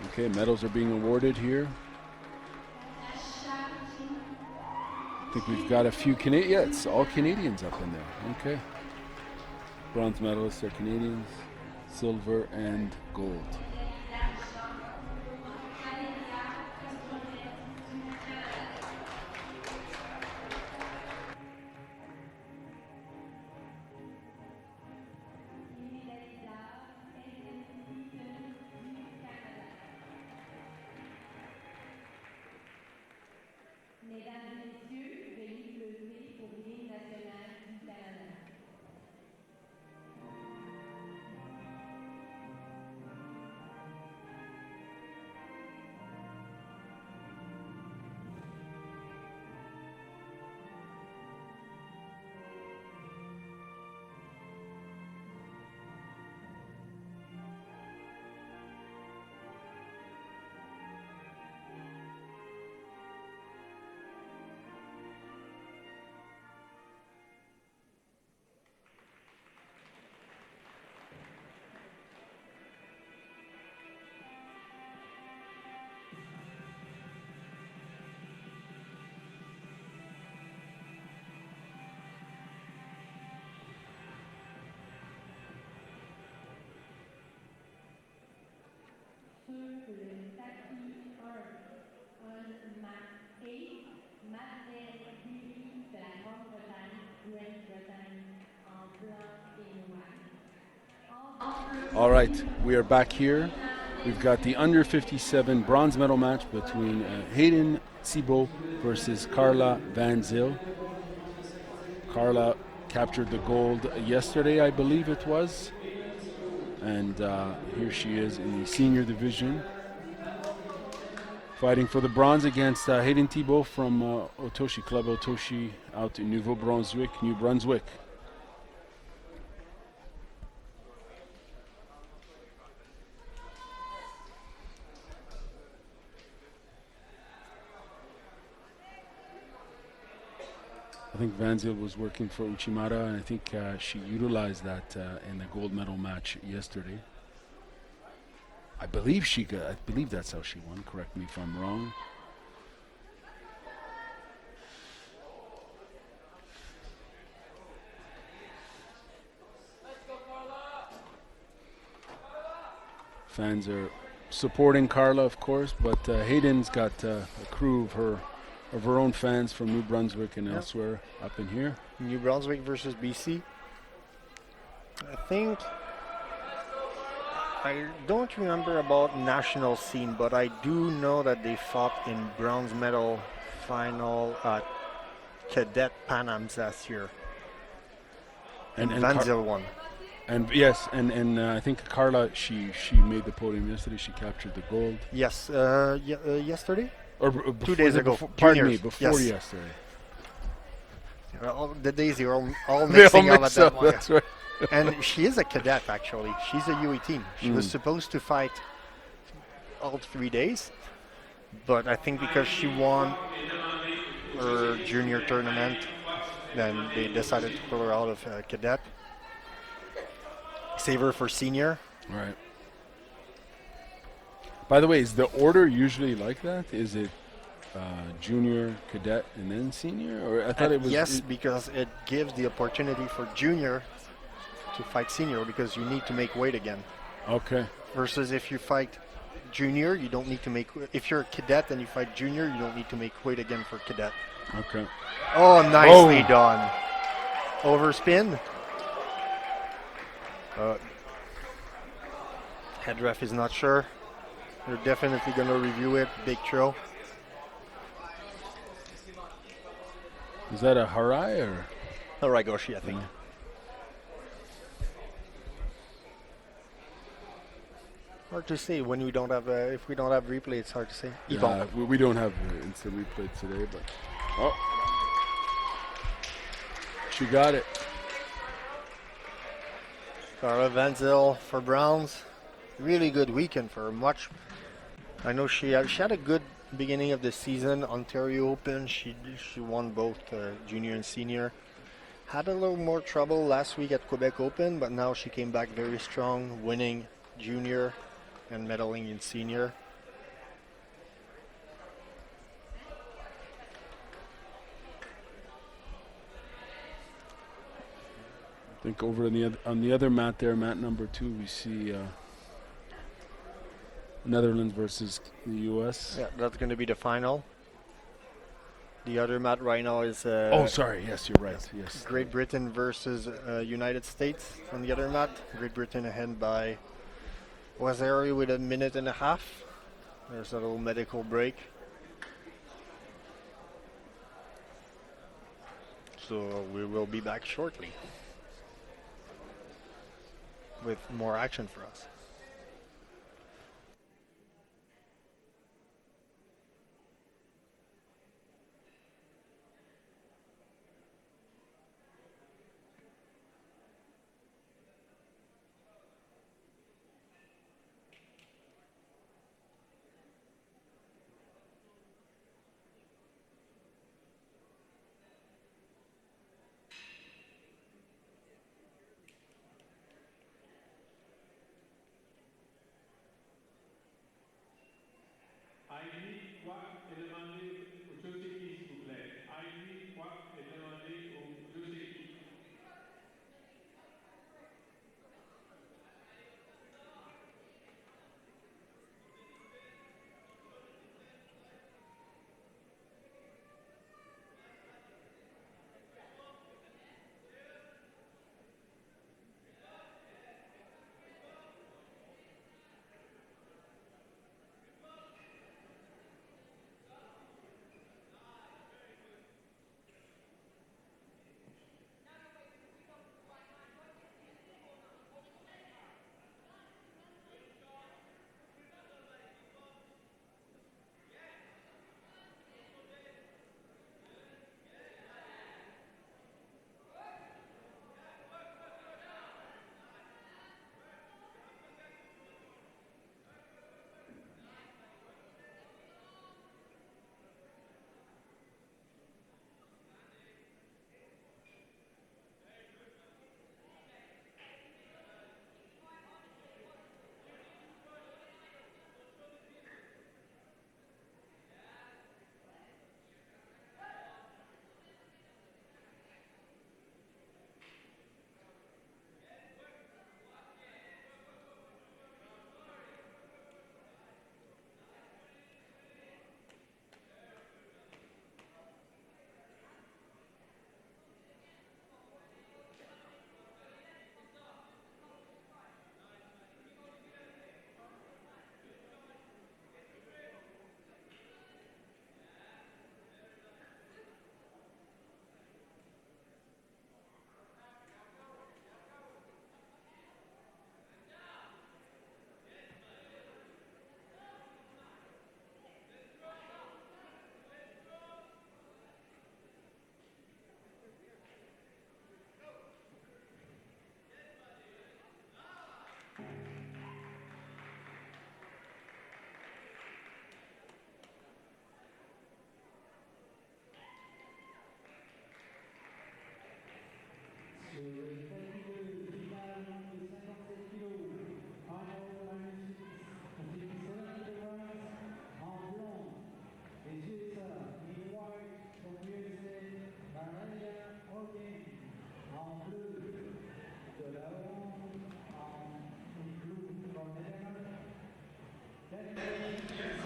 Okay, medals are being awarded here. I think we've got a few Canadians. Yeah, it's all Canadians up in there. Okay. Bronze medalists are Canadians, silver and gold. Mesdames et messieurs, veuillez lever pour l'hymne national du Canada. Sur le tapis 1, on mat 8, Marcel Billy de la Grande-Bretagne, Grande-Bretagne, en blanc et noir. All right, we are back here we've got the under 57 bronze medal match between Hayden Thibault versus Carla Van Zyl. Carla captured the gold yesterday, I believe it was. And here she is in the senior division, fighting for the bronze against Hayden Thibault from Otoshi, Club Otoshi out in New Brunswick, New Brunswick. I think Van Zyl was working for Uchimata, and I think she utilized that in the gold medal match yesterday. I believe that's how she won. Correct me if I'm wrong. Fans are supporting Carla, of course, but Hayden's got a crew of her own fans from New Brunswick and elsewhere up in here. New Brunswick versus BC. I don't remember about national scene, but I do know that they fought in bronze medal final at Cadet Pan Ams last year. And Van Zyl won. And yes, and I think Carla, she made the podium yesterday. She captured the gold. Yes, yesterday? Or 2 days ago. Pardon me, before yesterday. The days are all mixing up at that point. That's right. And she is a cadet, actually. She's a U18. She was supposed to fight all 3 days, but I think because she won her junior tournament, then they decided to pull her out of cadet. Save her for senior. Right. By the way, is the order usually like that? Is it junior, cadet, and then senior? Or I thought it was. Yes, because it gives the opportunity for junior to fight senior because you need to make weight again. Okay. Versus if you fight junior, you don't need to make. If you're a cadet and you fight junior, you don't need to make weight again for cadet. Okay. Oh, nicely done. Overspin. Head ref is not sure. They're definitely going to review it. Big throw. Is that a harai or? Haragoshi, I think. Yeah. Hard to say when we don't have if we don't have replay. It's hard to say. Yeah, we don't have instant replay today, but she got it. Carla Van Zyl for Browns. Really good weekend for her. I know she had a good beginning of the season. Ontario Open. She won both junior and senior. Had a little more trouble last week at Quebec Open, but now she came back very strong, winning junior and medaling in senior. I think over on the other mat there, mat number 2, we see Netherlands versus the U.S. Yeah, that's going to be the final. The other mat right now is sorry. Yes, you're right. Yes. Great Britain versus United States on the other mat. Great Britain ahead by Wazari with 1.5 minutes. There's a little medical break. So we will be back shortly with more action for us.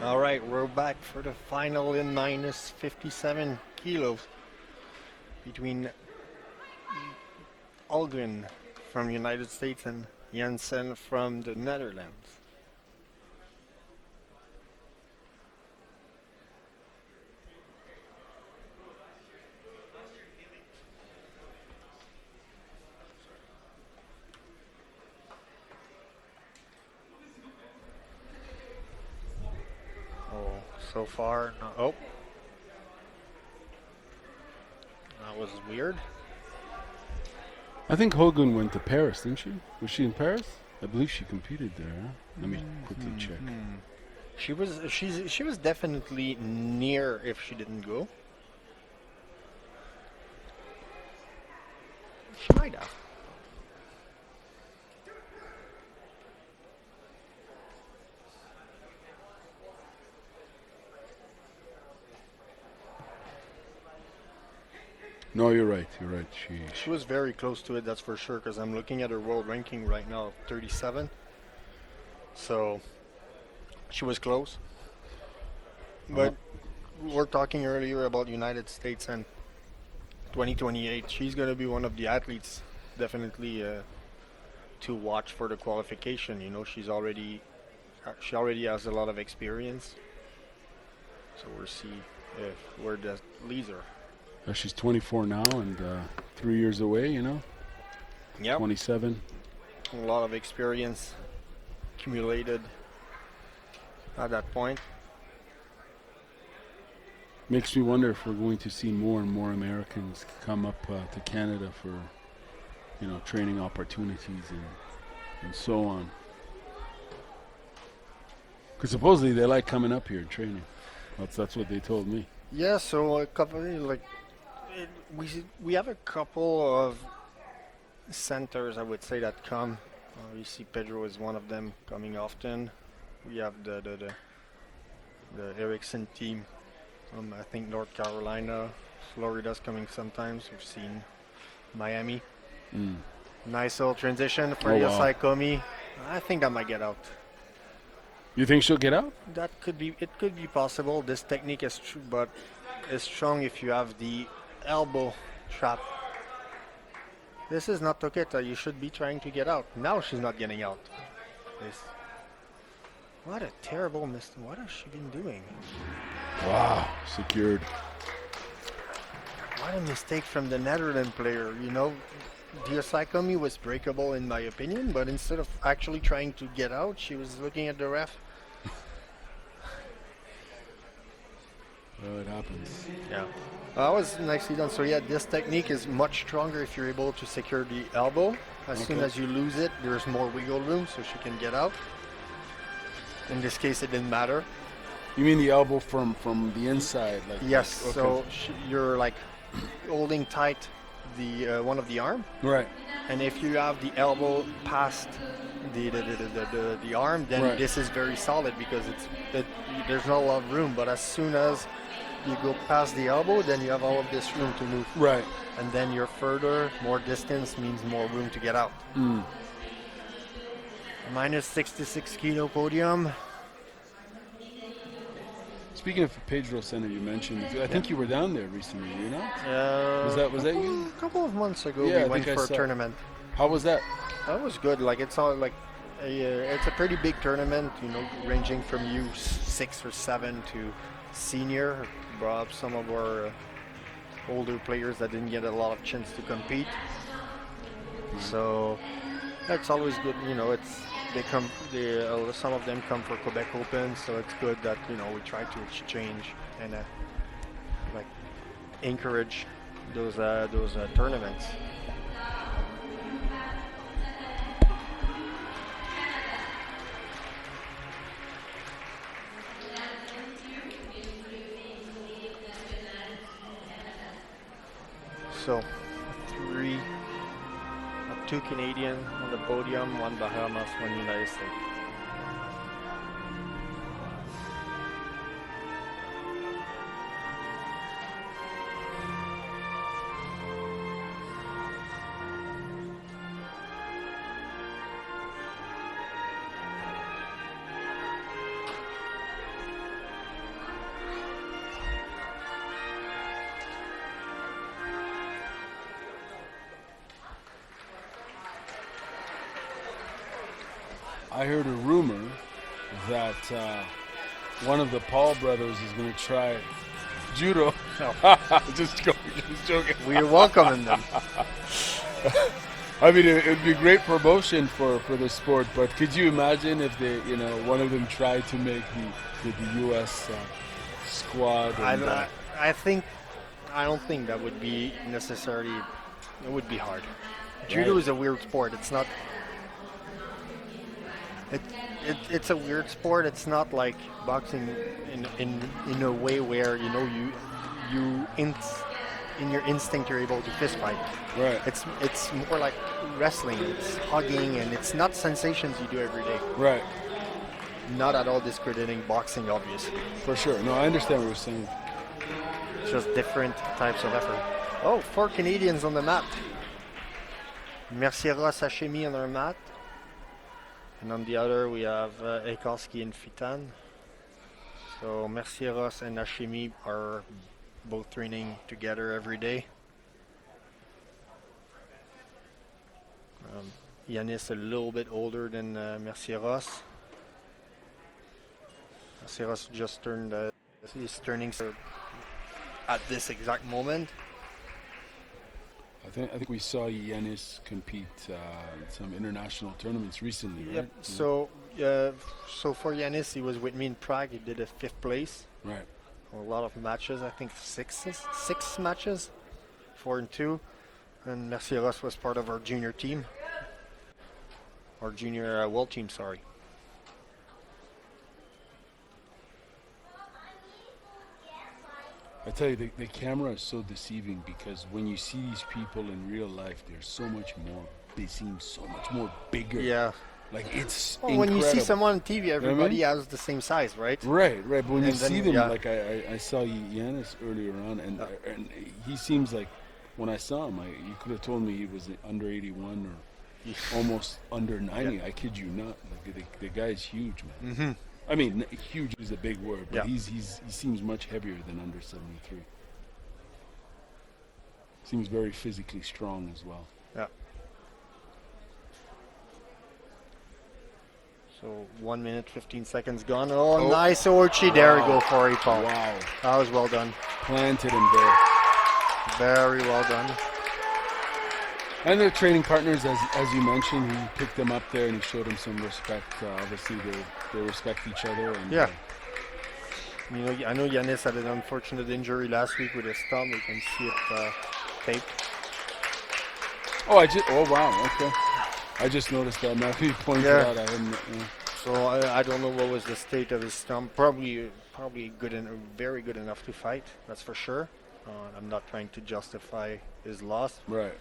All right, we're back for the final in minus 57 kilos between Algren from the United States and Jensen from the Netherlands. Oh, so far, no. Oh, that was weird. I think Hogan went to Paris, didn't she? Was she in Paris? I believe she competed there. Huh? Let me quickly check. She was definitely near if she didn't go. She might have. No, you're right. You're right. She was very close to it, that's for sure, because I'm looking at her world ranking right now of 37. So she was close. But we're talking earlier about United States and 2028. She's going to be one of the athletes definitely to watch for the qualification. You know, she already has a lot of experience. So we'll see where that leads her. She's 24 now and 3 years away, you know? Yep. 27. A lot of experience accumulated at that point. Makes me wonder if we're going to see more and more Americans come up to Canada for, you know, training opportunities and so on. Because supposedly they like coming up here and training. That's what they told me. Yeah, so a couple we have a couple of centers, I would say, that come. You see Pedro is one of them coming often. We have the Erickson team from, I think, North Carolina. Florida's coming sometimes. We've seen Miami. Nice little transition for Yosai Komi. I think that might get out. You think she'll get out? It could be possible. This technique is true, but it's strong if you have the elbow trap. This is not Toketa. You should be trying to get out. Now she's not getting out. What a terrible mistake. What has she been doing? Wow, secured. What a mistake from the Netherlands player. You know, Diasaikomi was breakable in my opinion, but instead of actually trying to get out, she was looking at the ref. Well, it happens. Yeah. That was nicely done. So yeah, this technique is much stronger if you're able to secure the elbow. As soon as you lose it, there's more wiggle room so she can get out. In this case, it didn't matter. You mean the elbow from the inside? Like yes. Okay. So you're like holding tight the one of the arm. Right. And if you have the elbow past the arm, then this is very solid because there's not a lot of room. But as soon as you go past the elbow, then you have all of this room to move. Right. And then you're further, more distance means more room to get out. Minus 66 kilo podium. Speaking of Pedro Center, you mentioned, I think you were down there recently, you know? Was that you? A couple of months ago, we went for a tournament. How was that? That was good. Like it's all like it's a pretty big tournament, you know, ranging from U6 or 7 to senior. Brought up some of our older players that didn't get a lot of chance to compete. So that's always good. You know, some of them come for Quebec Open, so it's good that, you know, we try to exchange and like encourage those tournaments. So, 2 Canadian on the podium, 1 Bahamas, 1 United States. I heard a rumor that one of the Paul brothers is going to try judo. Just joking. We're welcoming them. I mean, it'd be great promotion for the sport. But could you imagine if one of them tried to make the U.S. Squad? And, I don't think that would be necessarily. It would be hard. Judo is a weird sport. It's not. It's a weird sport. It's not like boxing in a way where in your instinct you're able to fist fight. Right. It's more like wrestling. It's hugging, and it's not sensations you do every day. Right. Not at all discrediting boxing, obviously. For sure. No, I understand what you're saying. It's just different types of effort. Oh, 4 Canadians on the mat. Mercieros, Hashemi on our mat. And on the other, we have Ekarski and Fitan. So Mercieros and Hashemi are both training together every day. Yanis a little bit older than Mercieros. Mercieros just turned. He's turning at this exact moment. I think we saw Yanis compete in some international tournaments recently, right? Yep. So for Yanis, he was with me in Prague. He did a 5th place. Right. A lot of matches. I think six matches, 4 and 2. And Mercieros was part of our junior team. Our junior world team, sorry. I tell you, the camera is so deceiving because when you see these people in real life, they're so much more. They seem so much more bigger. Yeah. Like it's Well, incredible. when you see someone on TV, everybody You know has the same size, right? Right. But when you And then, see them, yeah. like I saw Yanis earlier on, and he seems like when I saw him, you could have told me he was under 81 or almost under 90. Yeah. I kid you not. Like the guy is huge, man. Mm-hmm. I mean, huge is a big word, but Yeah. he seems much heavier than under 73. Seems very physically strong as well. Yeah. So 1 minute, 15 seconds gone. Oh. Nice Orchi. There we go for it, Paul. Wow. That was well done. Planted him there. Very well done. And their training partners, as you mentioned, he picked them up there and he showed them some respect. Obviously, they respect each other. And, Yeah. I know Yanis had an unfortunate injury last week with his thumb. We can see it taped. Oh wow, okay. I just noticed that now. He pointed out. I hadn't. So I don't know what was the state of his thumb. Probably good and very good enough to fight. That's for sure. I'm not trying to justify his loss. Right.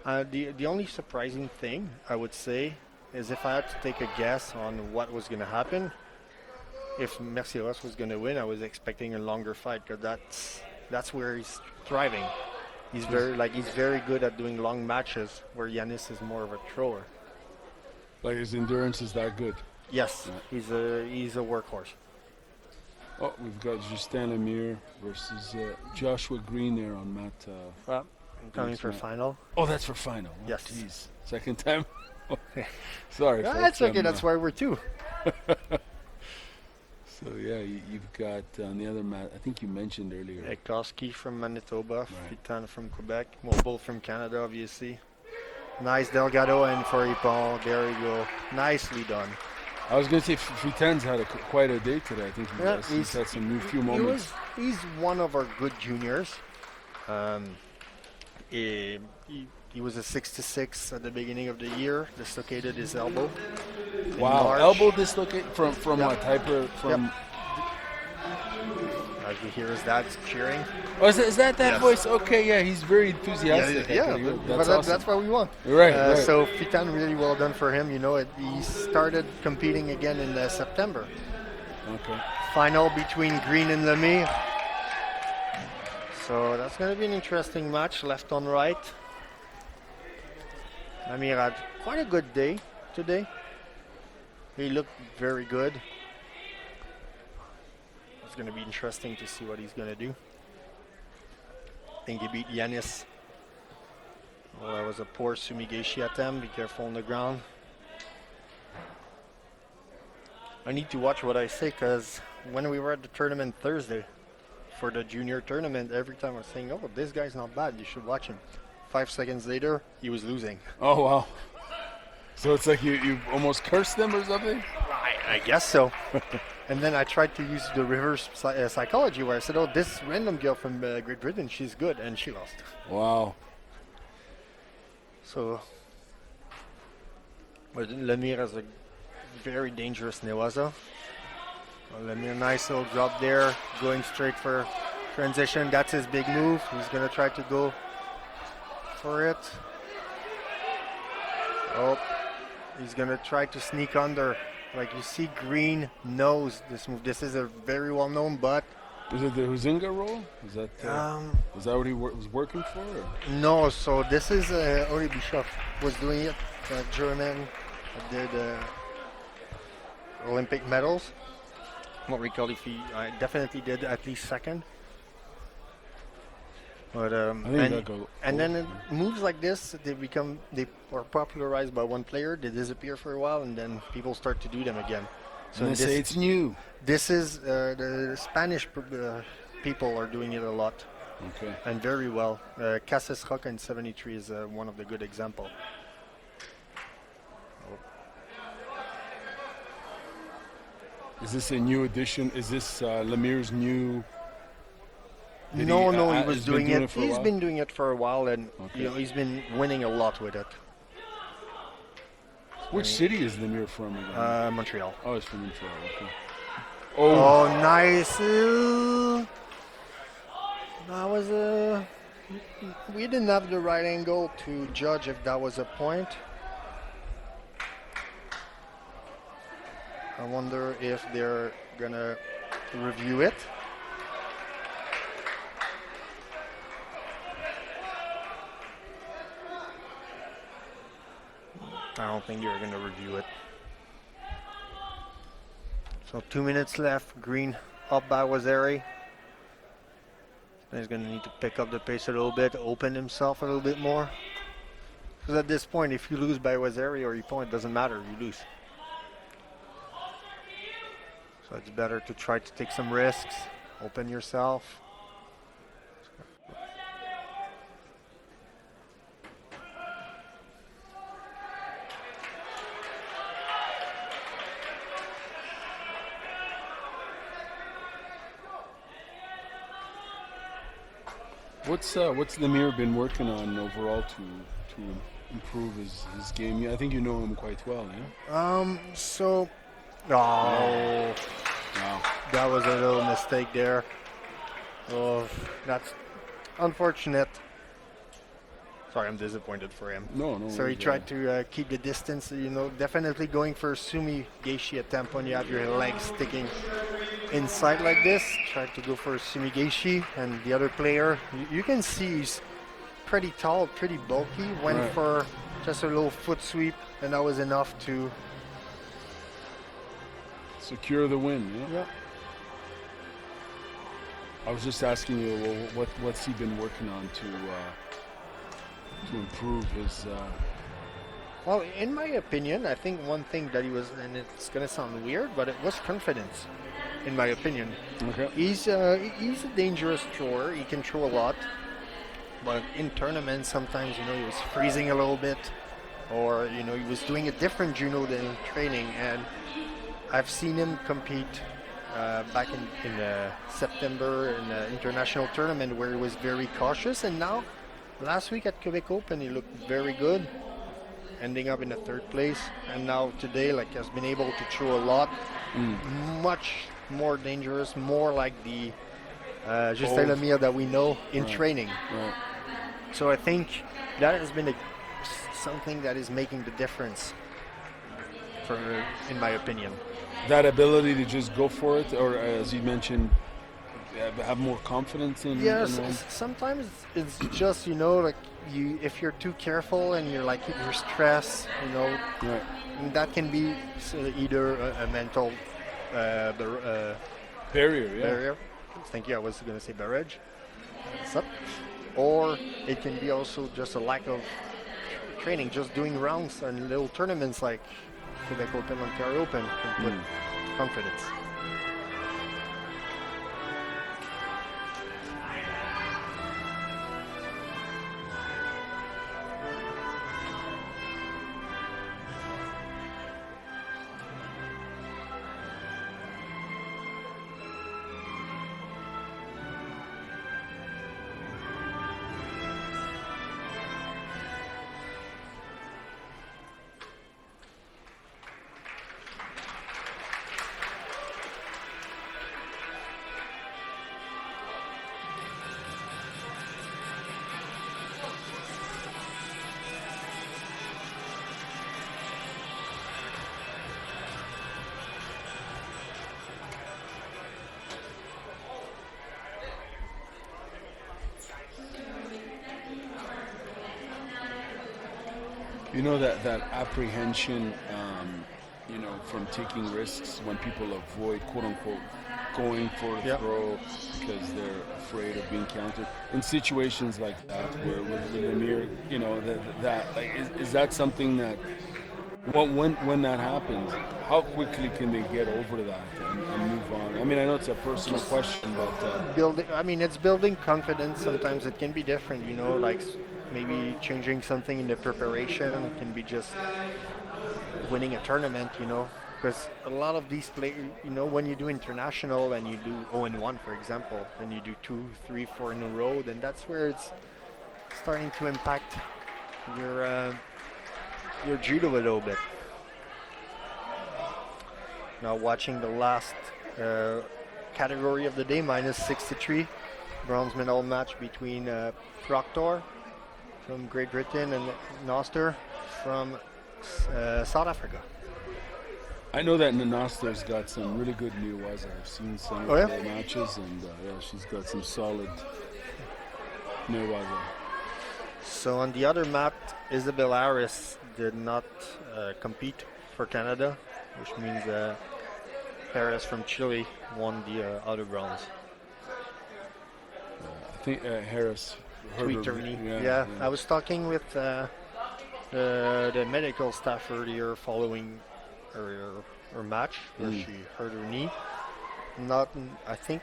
The only surprising thing I would say is if I had to take a guess on what was going to happen, if Mercieros was going to win, I was expecting a longer fight because that's where he's thriving. He's very good at doing long matches, where Yanis is more of a thrower. Like his endurance is that good. Yes, Yeah. he's a workhorse. Oh, we've got Justin Lemire versus Joshua Green there on mat. Coming for final. Oh, that's for final. Oh, Yes. Geez. Second time. Sorry. That's folks, okay. That's why we're two. So yeah, you've got on the other mat. I think you mentioned earlier. Ekarski from Manitoba, Right. Fitan from Quebec, well, both from Canada, obviously. Nice Delgado and for Ipon. There we go. Nicely done. I was going to say Fitan's had quite a day today. I think he's had some few moments. He's one of our good juniors. He was a 6-6 at the beginning of the year. Dislocated his elbow. in Wow, March. elbow dislocate from Yep. what? From As we hear his dad's cheering. Oh, is that Yes. voice? Okay, yeah, he's very enthusiastic. I Yeah, can hear. but That's awesome. that's what we want. Right, right. So Fitan, really well done for him. He started competing again in September. Okay. Final between Green and Lemire. So that's going to be an interesting match, left on right. Lemire had quite a good day today. He looked very good. It's going to be interesting to see what he's going to do. I think he beat Yanis Well, that was a poor Sumigeshi attempt. Be careful on the ground. I need to watch what I say because when we were at the tournament Thursday for the junior tournament, every time I was saying, oh, this guy's not bad, you should watch him. 5 seconds later, he was losing. Oh, wow. So it's like you almost cursed them or something? I guess so. And then I tried to use the reverse psychology where I said, oh, this random girl from Great Britain, she's good, and she lost. Wow. So, but Lemire has a very dangerous Newaza. Lemire, nice little drop there, going straight for transition. That's his big move. He's going to try to go for it. Oh, he's going to try to sneak under. Like you see, Green knows this move. This is a very well-known, but Is it the Huizinga roll? Is that what he was working for? Or? no. So this is Ori Bischoff was doing it. German did Olympic medals. Not recall if he definitely did at least second. But and then moves like this, they are popularized by one player. They disappear for a while, and then people start to do them again. So they say it's new. This is the Spanish people are doing it a lot, Okay. and very well. Cassis Roca in '73 is one of the good example. Is this a new addition? Is this Lemire's new? No, he was doing it. He's Been doing it for a while, and Okay. he's been winning a lot with it. Which city is Lemire from again? Montreal. Oh, it's from Montreal. Okay. Oh, nice. That was we didn't have the right angle to judge if that was a point. I wonder if they're gonna review it. I don't think they're gonna review it. So 2 minutes left. Green up by Wazeri. He's going to need to pick up the pace a little bit, open himself a little bit more. Because at this point, if you lose by Wazeri or you point, it doesn't matter, you lose. So it's better to try to take some risks, open yourself. What's Lemire been working on overall to improve his game? I think you know him quite well, yeah? Wow. That was a little mistake there. Oh, that's unfortunate. Sorry, I'm disappointed for him. No. So he tried to keep the distance, definitely going for a Sumi Geishi attempt when you have your legs sticking inside like this. Tried to go for a Sumi Geishi, and the other player, you can see he's pretty tall, pretty bulky, went for just a little foot sweep, and that was enough to secure the win, yeah? Yeah. I was just asking you, what's he been working on to improve his... Well, in my opinion, I think one thing that he was, and it's going to sound weird, but it was confidence, in my opinion. Okay. He's a dangerous thrower. He can throw a lot. But in tournaments, sometimes, he was freezing a little bit. Or, he was doing a different judo than in training. And I've seen him compete back in September in the international tournament where he was very cautious. And now, last week at Quebec Open, he looked very good, ending up in the third place. And now today, has been able to throw a lot, much more dangerous, more like the Justin Lemire that we know in training. Right. So I think that has been something that is making the difference, in my opinion. That ability to just go for it, or as you mentioned, have more confidence in... Yes, sometimes it's just, if you're too careful and you're stressed, Right. and that can be either a mental Barrier. Thank you, I was going to say barrage. Or it can be also just a lack of training, just doing rounds and little tournaments like Quebec Open, Ontario Open, can put confidence. You know that apprehension, from taking risks when people avoid, quote unquote, going for a throw because they're afraid of being countered. In situations like that, where with Lemire, is that something that, when that happens, how quickly can they get over that and move on? I mean, I know it's a personal question, but it's building confidence. Sometimes it can be different, like maybe changing something in the preparation. It can be just winning a tournament, because a lot of these players, when you do international and you do 0-1, for example, and you do 2, 3, 4 in a row, then that's where it's starting to impact your judo a little bit. Now watching the last category of the day, minus 63, bronze medal match between Proctor from Great Britain and Noster from South Africa. I know that Nanaster's got some really good Newaza. I've seen some of the matches, and she's got some solid Newaza. So on the other mat, Isabel Harris did not compete for Canada, which means Harris from Chile won the other bronze. I think Harris. Tweet tourney. Yeah, I was talking with the medical staff earlier following her match where she hurt her knee. I think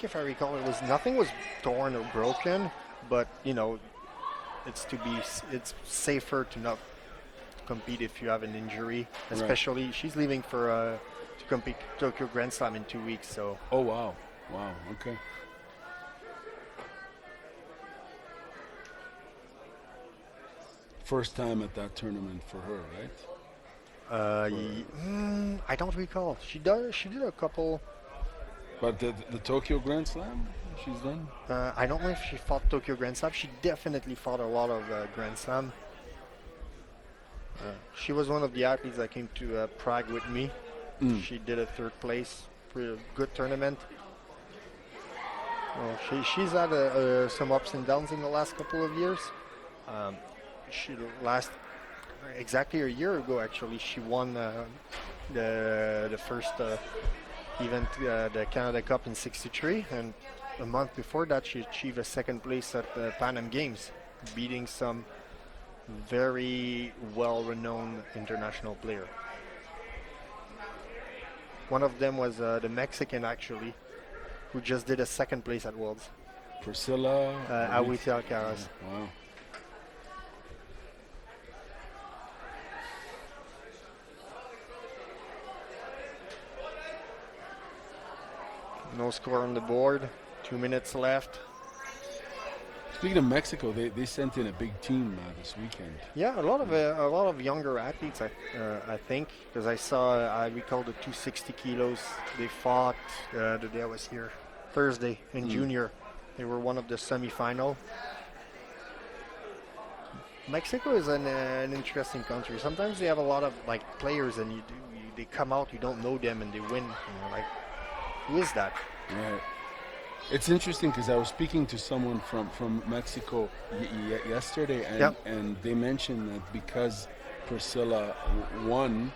if I recall, nothing was torn or broken, but it's safer to not compete if you have an injury. Especially she's leaving to compete Tokyo Grand Slam in 2 weeks. So. Oh wow, okay. First time at that tournament for her, right? I don't recall. She did a couple. But the Tokyo Grand Slam, she's done? I don't know if she fought Tokyo Grand Slam. She definitely fought a lot of Grand Slam. She was one of the athletes that came to Prague with me. She did a 3rd place. Pretty good tournament. She's had some ups and downs in the last couple of years. Exactly a year ago, actually, she won the first event, the Canada Cup in '63, and a month before that, she achieved a 2nd place at the Pan Am Games, beating some very well-renowned international player. One of them was the Mexican, actually, who just did a 2nd place at Worlds. Priscilla Awiti Alcaraz. Wow. No score on the board. 2 minutes left. Speaking of Mexico, they sent in a big team this weekend. Yeah, a lot of younger athletes. I think, because I recall the 260 kilos they fought the day I was here, Thursday in junior. They were one of the semi-final. Mexico is an interesting country. Sometimes they have a lot of players, and they come out, you don't know them, and they win. Who is that? Right. It's interesting because I was speaking to someone from Mexico yesterday, and they mentioned that because Priscilla won,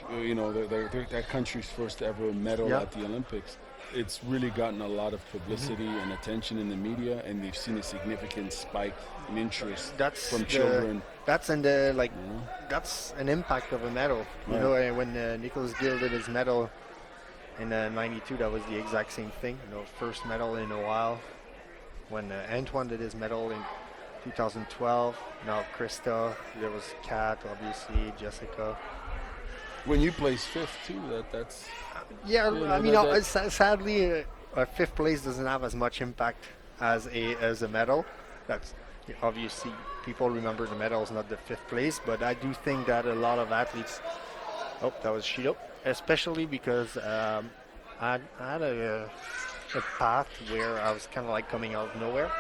that country's first ever medal Yeah. at the Olympics. It's really gotten a lot of publicity and attention in the media, and they've seen a significant spike in interest That's from the- children. That's in the like. You know? That's an impact of a medal. You Right. know, when Nicholas Gill did his medal in '92, that was the exact same thing. First medal in a while. When Antoine did his medal in 2012, now Krista, there was Kat, obviously, Jessica. When you place fifth too, that's Yeah, You know, I mean, that- sadly, fifth place doesn't have as much impact as a medal. That's obviously people remember the medals, not the fifth place. But I do think that a lot of athletes. Oh, that was Shido. Especially because I had a path where I was kind of like coming out of nowhere,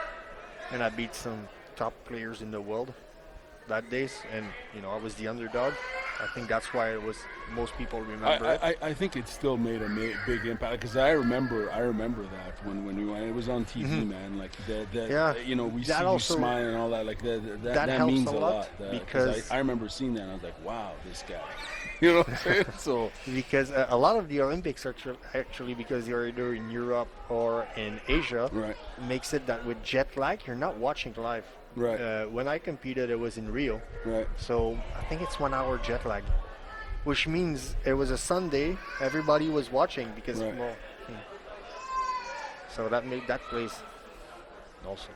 and I beat some top players in the world that days, and I was the underdog. I think that's why it was most people remember it. I think it still made a big impact because I remember that when it was on TV, man. Like Yeah. we That see you also- smile and all that. Like that that helps means a a lot lot. because- I remember seeing that and I was like, wow, this guy. You know what I'm saying? So Because a lot of the Olympics are actually because you're either in Europe or in Asia, right, makes it that with jet lag you're not watching live. right, When I competed, it was in Rio, right. so I think it's 1 hour jet lag, which means it was a Sunday. Everybody was watching because Right. so that made that place also.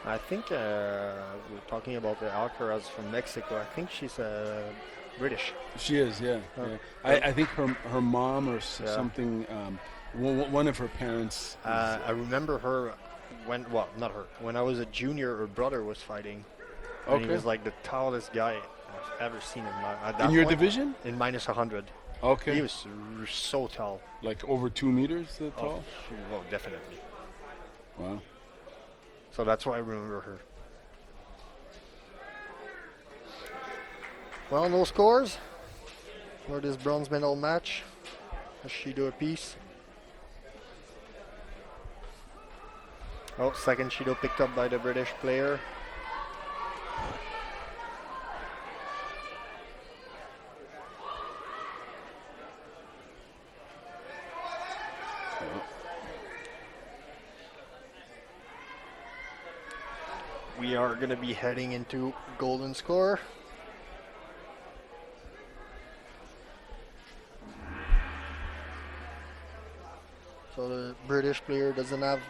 I think we're talking about the Alcaraz from Mexico. I think she's British. She is, yeah. Oh. yeah. I think her mom or Yeah. something. One of her parents. I remember her not her. When I was a junior, her brother was fighting. And he Okay. was like the tallest guy I've ever seen at that in your point, division? in minus 100. Okay. He was so tall. Like over 2 meters tall. Oh, definitely. Wow. So that's why I remember her. Well, no scores for this bronze medal match. A Shido apiece. Oh, second Shido picked up by the British player. We are going to be heading into golden score. So the British player doesn't have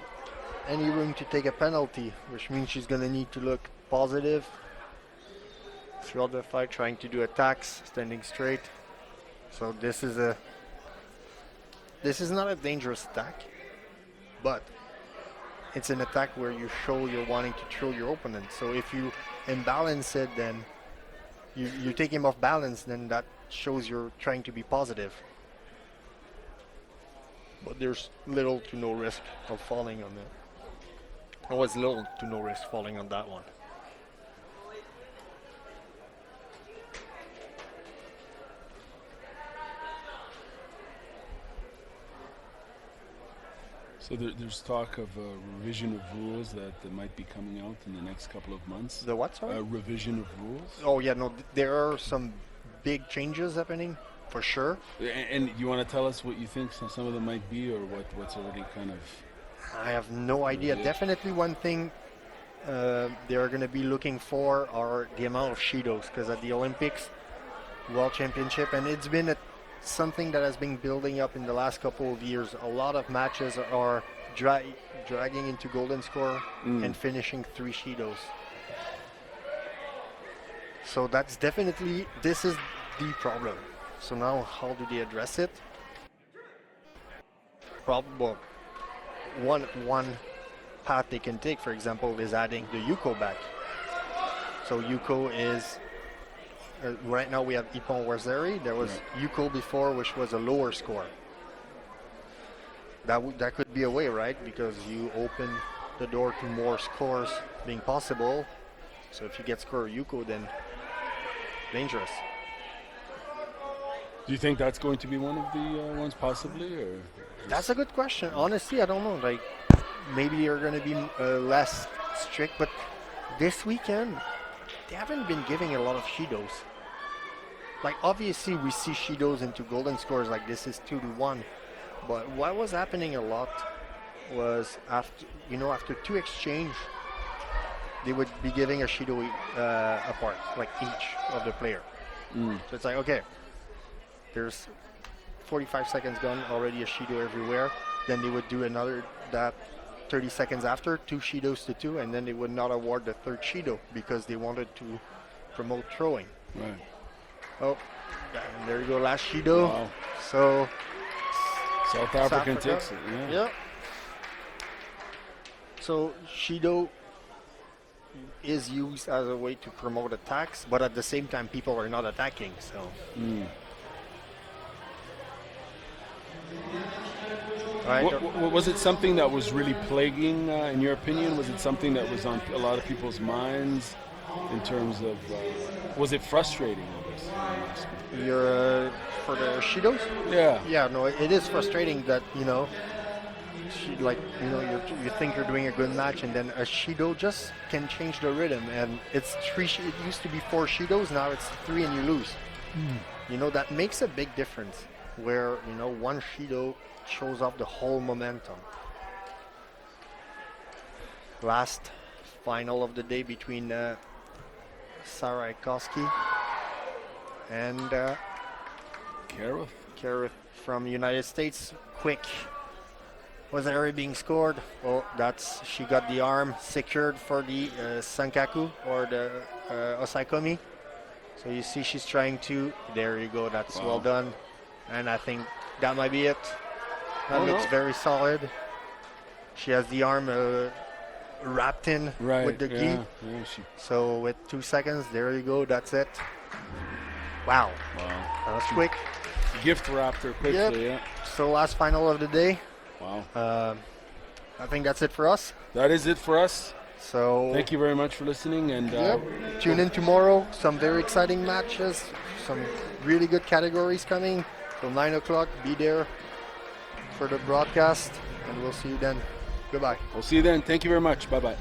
any room to take a penalty, which means she's going to need to look positive throughout the fight, trying to do attacks, standing straight. So this is not a dangerous attack, but it's an attack where you show you're wanting to throw your opponent. So if you imbalance it, then you take him off balance, then that shows you're trying to be positive. But there's little to no risk of falling on it. There was little to no risk falling on that one. So there's talk of a revision of rules that might be coming out in the next couple of months. The what, sorry? A revision of rules. Oh yeah, no, there are some big changes happening, for sure. And you want to tell us what you think some of them might be, or what's already kind of... I have no idea. Yeah. Definitely one thing they're going to be looking for are the amount of Shidos, because at the Olympics, World Championship, and it's been something that has been building up in the last couple of years. A lot of matches are dragging into golden score and finishing 3 Shidos. So that's definitely, this is the problem. So now how do they address it? Well, one path they can take, for example, is adding the Yuko back. So Yuko is, right now we have Ippon Wazeri. There was Yuko before, which was a lower score. That could be a way, right? Because you open the door to more scores being possible. So if you get score Yuko, then dangerous. Do you think that's going to be one of the ones possibly, or? That's a good question. Honestly, I don't know. Like, maybe you're going to be less strict, but this weekend, they haven't been giving a lot of Shidos. Like obviously we see Shidos into golden scores like this is 2-1, but what was happening a lot was after 2 exchange, they would be giving a Shido apart, like each of the player. So it's like okay, there's 45 seconds gone, already a Shido everywhere. Then they would do another that 30 seconds after, 2 Shidos to 2, and then they would not award the third Shido because they wanted to promote throwing. Right. Oh, and there you go, last Shido. Wow. So South African takes it. Yeah. Yep. So Shido is used as a way to promote attacks, but at the same time, people are not attacking. So. Right. Was it something that was really plaguing, in your opinion? Was it something that was on a lot of people's minds in terms of, was it frustrating, I guess? You're for the Shidos? Yeah. Yeah, no, it is frustrating that, you think you're doing a good match and then a Shido just can change the rhythm. And it's it used to be 4 Shidos, now it's 3 and you lose. That makes a big difference where, 1 Shido shows off the whole momentum. Last final of the day between Sarah Ikoski and Kareth from United States. Quick. Was already being scored. Oh, she got the arm secured for the Sankaku or the Osaikomi. So you see she's trying to. There you go. That's well done. And I think that might be it. That looks very solid. She has the arm wrapped in with the gi. Yeah, so with 2 seconds, there you go. That's it. Wow. That was quick. Gift wrapped her quickly. Yep. Yeah. So last final of the day. Wow. I think that's it for us. That is it for us. So thank you very much for listening. And tune in tomorrow. Some very exciting matches. Some really good categories coming. Till 9 o'clock. Be there for the broadcast, and we'll see you then. Goodbye. We'll see you then. Thank you very much. Bye-bye.